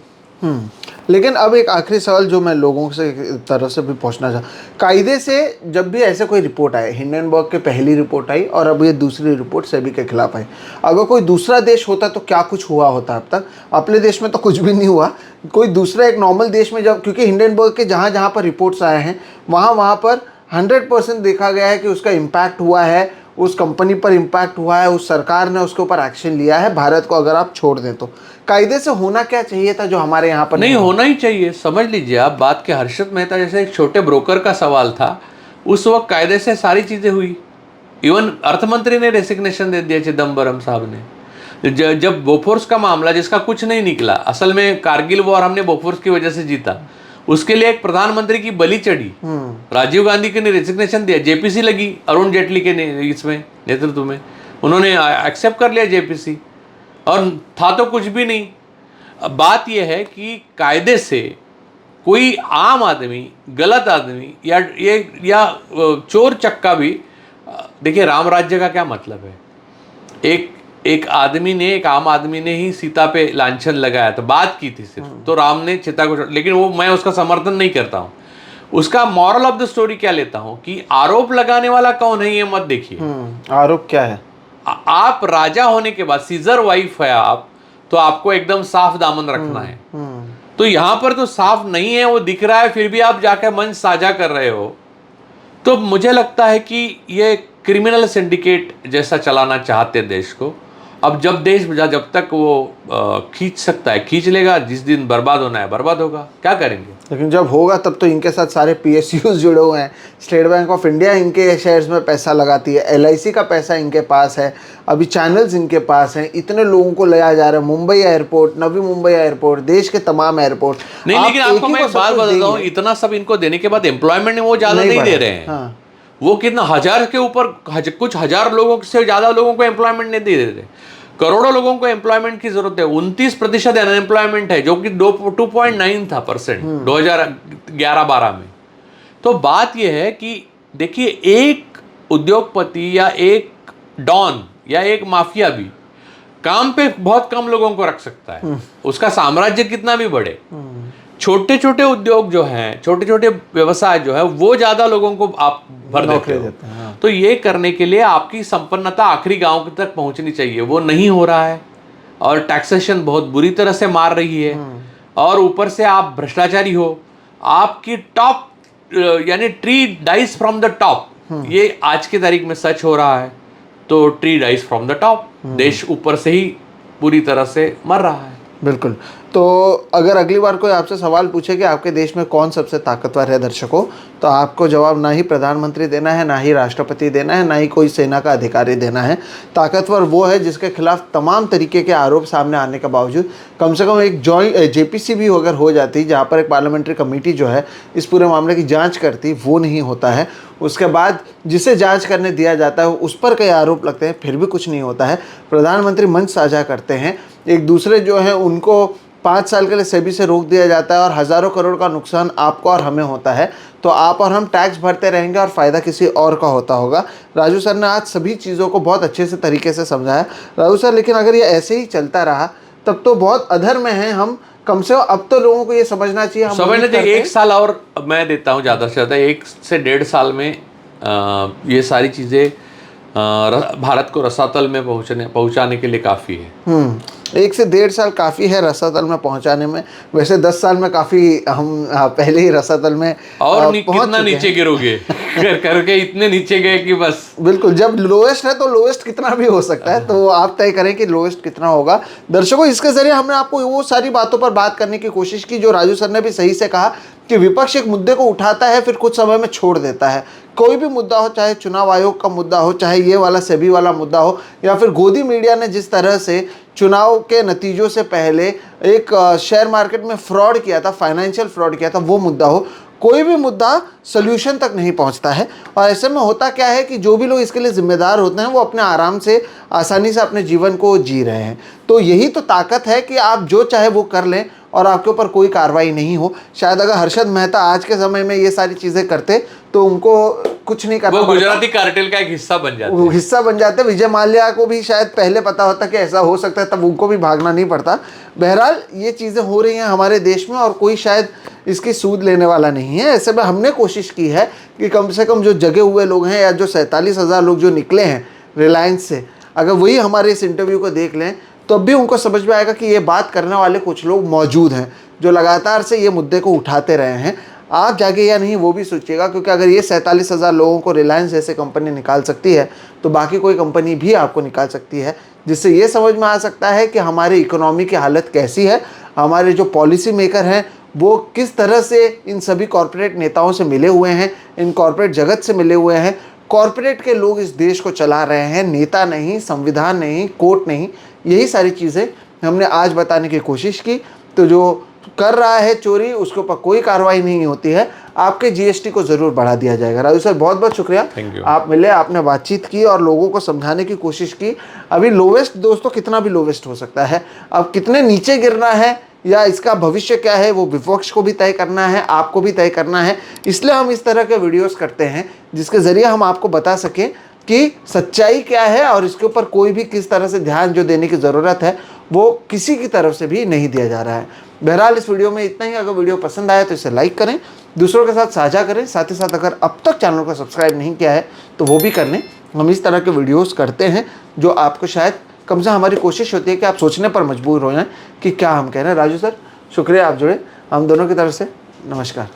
लेकिन अब एक आखिरी सवाल जो मैं लोगों से तरफ से भी पूछना चाहता, कायदे से जब भी ऐसे कोई रिपोर्ट आए, हिंडनबर्ग की पहली रिपोर्ट आई और अब ये दूसरी रिपोर्ट सेबी के खिलाफ आई, अगर कोई दूसरा देश होता तो क्या कुछ हुआ होता अब तक? अपने देश में तो कुछ भी नहीं हुआ। कोई दूसरा एक नॉर्मल देश में जब, क्योंकि हिंडनबर्ग के जहाँ जहाँ पर रिपोर्ट्स आए हैं वहाँ पर 100% देखा गया है कि उसका इम्पैक्ट हुआ है, उस कंपनी पर इम्पैक्ट हुआ है, उस सरकार ने उसके ऊपर एक्शन लिया है, भारत को अगर आप छोड़ दें तो। कायदे से होना क्या चाहिए था जो हमारे यहाँ पर नहीं होना ही चाहिए। समझ लीजिए आप बात के, हर्षद मेहता जैसे एक छोटे ब्रोकर का सवाल था, उस वक्त कायदे से सारी चीजें हुई। इवन अर्थमंत्री ने रेसिग्नेशन दे दिया, चिदम्बरम साहब ने। जब बोफोर्स का मामला, जिसका कुछ नहीं निकला, असल में कारगिल वॉर हमने बोफोर्स की वजह से जीता, उसके लिए एक प्रधानमंत्री की बलि चढ़ी, राजीव गांधी के ने रेसिग्नेशन दिया, जेपीसी लगी अरुण जेटली के इसमें नेतृत्व में, उन्होंने एक्सेप्ट कर लिया जेपीसी, और था तो कुछ भी नहीं। अब बात यह है कि कायदे से कोई आम आदमी, गलत आदमी या चोर चक्का भी, देखिए राम राज्य का क्या मतलब है? एक आम आदमी ने ही सीता पे लांछन लगाया, तो बात की थी सिर्फ, तो राम ने चिता को, लेकिन वो मैं उसका समर्थन नहीं करता हूँ। उसका मॉरल ऑफ द स्टोरी क्या लेता हूँ कि आरोप लगाने वाला कौन है ये मत देखिए। आरोप क्या है? आप राजा होने के बाद, सीजर वाइफ है आप, तो आपको एकदम साफ दामन रखना है। तो यहां पर तो साफ नहीं है, वो दिख रहा है, फिर भी आप जाकर मंच साझा कर रहे हो। तो मुझे लगता है कि ये क्रिमिनल सिंडिकेट जैसा चलाना चाहते देश को। अब जब देश जब तक वो खींच सकता है खींच लेगा, जिस दिन बर्बाद होना है बर्बाद होगा, क्या करेंगे? लेकिन जब होगा तब तो इनके साथ सारे PSUs जुड़े हुए हैं। स्टेट बैंक ऑफ इंडिया इनके शेयर्स में पैसा लगाती है, LIC का पैसा इनके पास है, अभी चैनल्स इनके पास हैं, इतने लोगों को लाया जा रहा है, मुंबई एयरपोर्ट, नवी मुंबई एयरपोर्ट, देश के तमाम एयरपोर्ट। नहीं, लेकिन आपको मैं एक बात बताता हूँ, इतना सब इनको देने के बाद एम्प्लॉयमेंट वो ज़्यादा नहीं दे रहे हैं। वो कितना हजार के ऊपर, कुछ हजार लोगों से ज़्यादा लोगों को एम्प्लॉयमेंट नहीं दे रहे, करोड़ों लोगों को एम्प्लॉयमेंट की जरूरत है। 29% अनएम्प्लॉयमेंट है, जो कि 2.9 था परसेंट 2011-12 में। तो बात यह है कि देखिए, एक उद्योगपति या एक डॉन या एक माफिया भी काम पे बहुत कम लोगों को रख सकता है, उसका साम्राज्य कितना भी बढ़े। छोटे छोटे उद्योग जो हैं, छोटे छोटे व्यवसाय जो है, वो ज्यादा लोगों को आप भर देते हो। तो ये करने के लिए आपकी संपन्नता आखिरी गांव तक पहुंचनी चाहिए, वो नहीं हो रहा है। और टैक्सेशन बहुत बुरी तरह से मार रही है, और ऊपर से आप भ्रष्टाचारी हो। आपकी टॉप यानी tree dies from the top, ये आज की तारीख में सच हो रहा है। तो tree dies from the top, देश ऊपर से ही पूरी तरह से मर रहा है। बिल्कुल। तो अगर अगली बार कोई आपसे सवाल पूछे कि आपके देश में कौन सबसे ताकतवर है दर्शकों, तो आपको जवाब ना ही प्रधानमंत्री देना है, ना ही राष्ट्रपति देना है, ना ही कोई सेना का अधिकारी देना है। ताकतवर वो है जिसके खिलाफ तमाम तरीके के आरोप सामने आने के बावजूद कम से कम एक JPC भी अगर हो जाती, जहाँ पर एक पार्लियामेंट्री कमेटी जो है इस पूरे मामले की जाँच करती, वो नहीं होता है। उसके बाद जिसे जांच करने दिया जाता है उस पर कई आरोप लगते हैं, फिर भी कुछ नहीं होता है। प्रधानमंत्री मंच साझा करते हैं, एक दूसरे जो है उनको 5 साल के लिए सेबी से रोक दिया जाता है, और हज़ारों करोड़ का नुकसान आपको और हमें होता है। तो आप और हम टैक्स भरते रहेंगे और फ़ायदा किसी और का होता होगा। राजू सर ने आज सभी चीज़ों को बहुत अच्छे से तरीके से समझाया। राजू सर, लेकिन अगर ये ऐसे ही चलता रहा तब तो बहुत अधर में हैं हम, कम से कम अब तो लोगों को ये समझना चाहिए। हम समझना उम्मीद चाहिए, करते 1 साल और मैं देता हूँ ज़्यादा से ज़्यादा, 1 से 1.5 साल में ये सारी चीज़ें भारत को रसातल में पहुँचाने के लिए काफ़ी है। 1 से 1.5 साल काफ़ी है रसातल में पहुंचाने में। वैसे 10 साल में काफ़ी हम पहले ही रसातल में और पहुंच कितना चुके नीचे हैं। गिरोगे करके इतने नीचे गए कि बस। बिल्कुल, जब लोएस्ट है तो लोएस्ट कितना भी हो सकता है, तो आप तय करें कि लोएस्ट कितना होगा। दर्शकों, इसके जरिए हमने आपको वो सारी बातों पर बात करने की कोशिश की जो राजू सर ने भी सही से कहा कि विपक्ष एक मुद्दे को उठाता है फिर कुछ समय में छोड़ देता है। कोई भी मुद्दा हो, चाहे चुनाव आयोग का मुद्दा हो, चाहे ये वाला सेबी वाला मुद्दा हो, या फिर गोदी मीडिया ने जिस तरह से चुनाव के नतीजों से पहले एक शेयर मार्केट में फ्रॉड किया था, फाइनेंशियल फ्रॉड किया था, वो मुद्दा हो, कोई भी मुद्दा सोल्यूशन तक नहीं पहुंचता है। और ऐसे में होता क्या है कि जो भी लोग इसके लिए जिम्मेदार होते हैं वो अपने आराम से आसानी से अपने जीवन को जी रहे हैं। तो यही तो ताकत है कि आप जो चाहे वो कर लें और आपके ऊपर कोई कार्रवाई नहीं हो। शायद अगर हर्षद मेहता आज के समय में ये सारी चीज़ें करते तो उनको कुछ नहीं करना वो पड़ता, गुजराती कार्टेल का एक हिस्सा बन जाते वो हिस्सा बन जाते। विजय माल्या को भी शायद पहले पता होता कि ऐसा हो सकता है, तब उनको भी भागना नहीं पड़ता। बहरहाल ये चीज़ें हो रही हैं हमारे देश में और कोई शायद इसकी सूद लेने वाला नहीं है। ऐसे में हमने कोशिश की है कि कम से कम जो जगे हुए लोग हैं या जो 47,000 लोग जो निकले हैं रिलायंस से, अगर वही हमारे इस इंटरव्यू को देख लें तो अब भी उनको समझ में आएगा कि ये बात करने वाले कुछ लोग मौजूद हैं जो लगातार से ये मुद्दे को उठाते रहे हैं। आप जागे या नहीं वो भी सोचिएगा, क्योंकि अगर ये 47,000 लोगों को रिलायंस जैसे कंपनी निकाल सकती है तो बाकी कोई कंपनी भी आपको निकाल सकती है, जिससे ये समझ में आ सकता है कि हमारी इकोनॉमी की हालत कैसी है, हमारे जो पॉलिसी मेकर हैं वो किस तरह से इन सभी कॉरपोरेट नेताओं से मिले हुए हैं, इन कॉरपोरेट जगत से मिले हुए हैं। कॉरपोरेट के लोग इस देश को चला रहे हैं, नेता नहीं, संविधान नहीं, कोर्ट नहीं। यही सारी चीज़ें हमने आज बताने की कोशिश की। तो जो कर रहा है चोरी उसके ऊपर कोई कार्रवाई नहीं होती है, आपके जीएसटी को ज़रूर बढ़ा दिया जाएगा। राजू सर बहुत बहुत शुक्रिया, आप मिले, आपने बातचीत की और लोगों को समझाने की कोशिश की। अभी लोवेस्ट दोस्तों कितना भी लोवेस्ट हो सकता है, अब कितने नीचे गिरना है या इसका भविष्य क्या है वो विपक्ष को भी तय करना है, आपको भी तय करना है। इसलिए हम इस तरह के वीडियोस करते हैं जिसके ज़रिए हम आपको बता सकें कि सच्चाई क्या है और इसके ऊपर कोई भी किस तरह से ध्यान जो देने की ज़रूरत है वो किसी की तरफ से भी नहीं दिया जा रहा है। बहरहाल इस वीडियो में इतना ही। अगर वीडियो पसंद आया तो इसे लाइक करें, दूसरों के साथ साझा करें, साथ ही साथ अगर अब तक चैनल को सब्सक्राइब नहीं किया है तो वो भी कर लें। हम इस तरह के वीडियोस करते हैं जो आपको शायद कम से कम हमारी कोशिश होती है कि आप सोचने पर मजबूर हो जाएं कि क्या हम कह रहे हैं। राजू सर शुक्रिया, आप जुड़े हम दोनों की तरफ से, नमस्कार।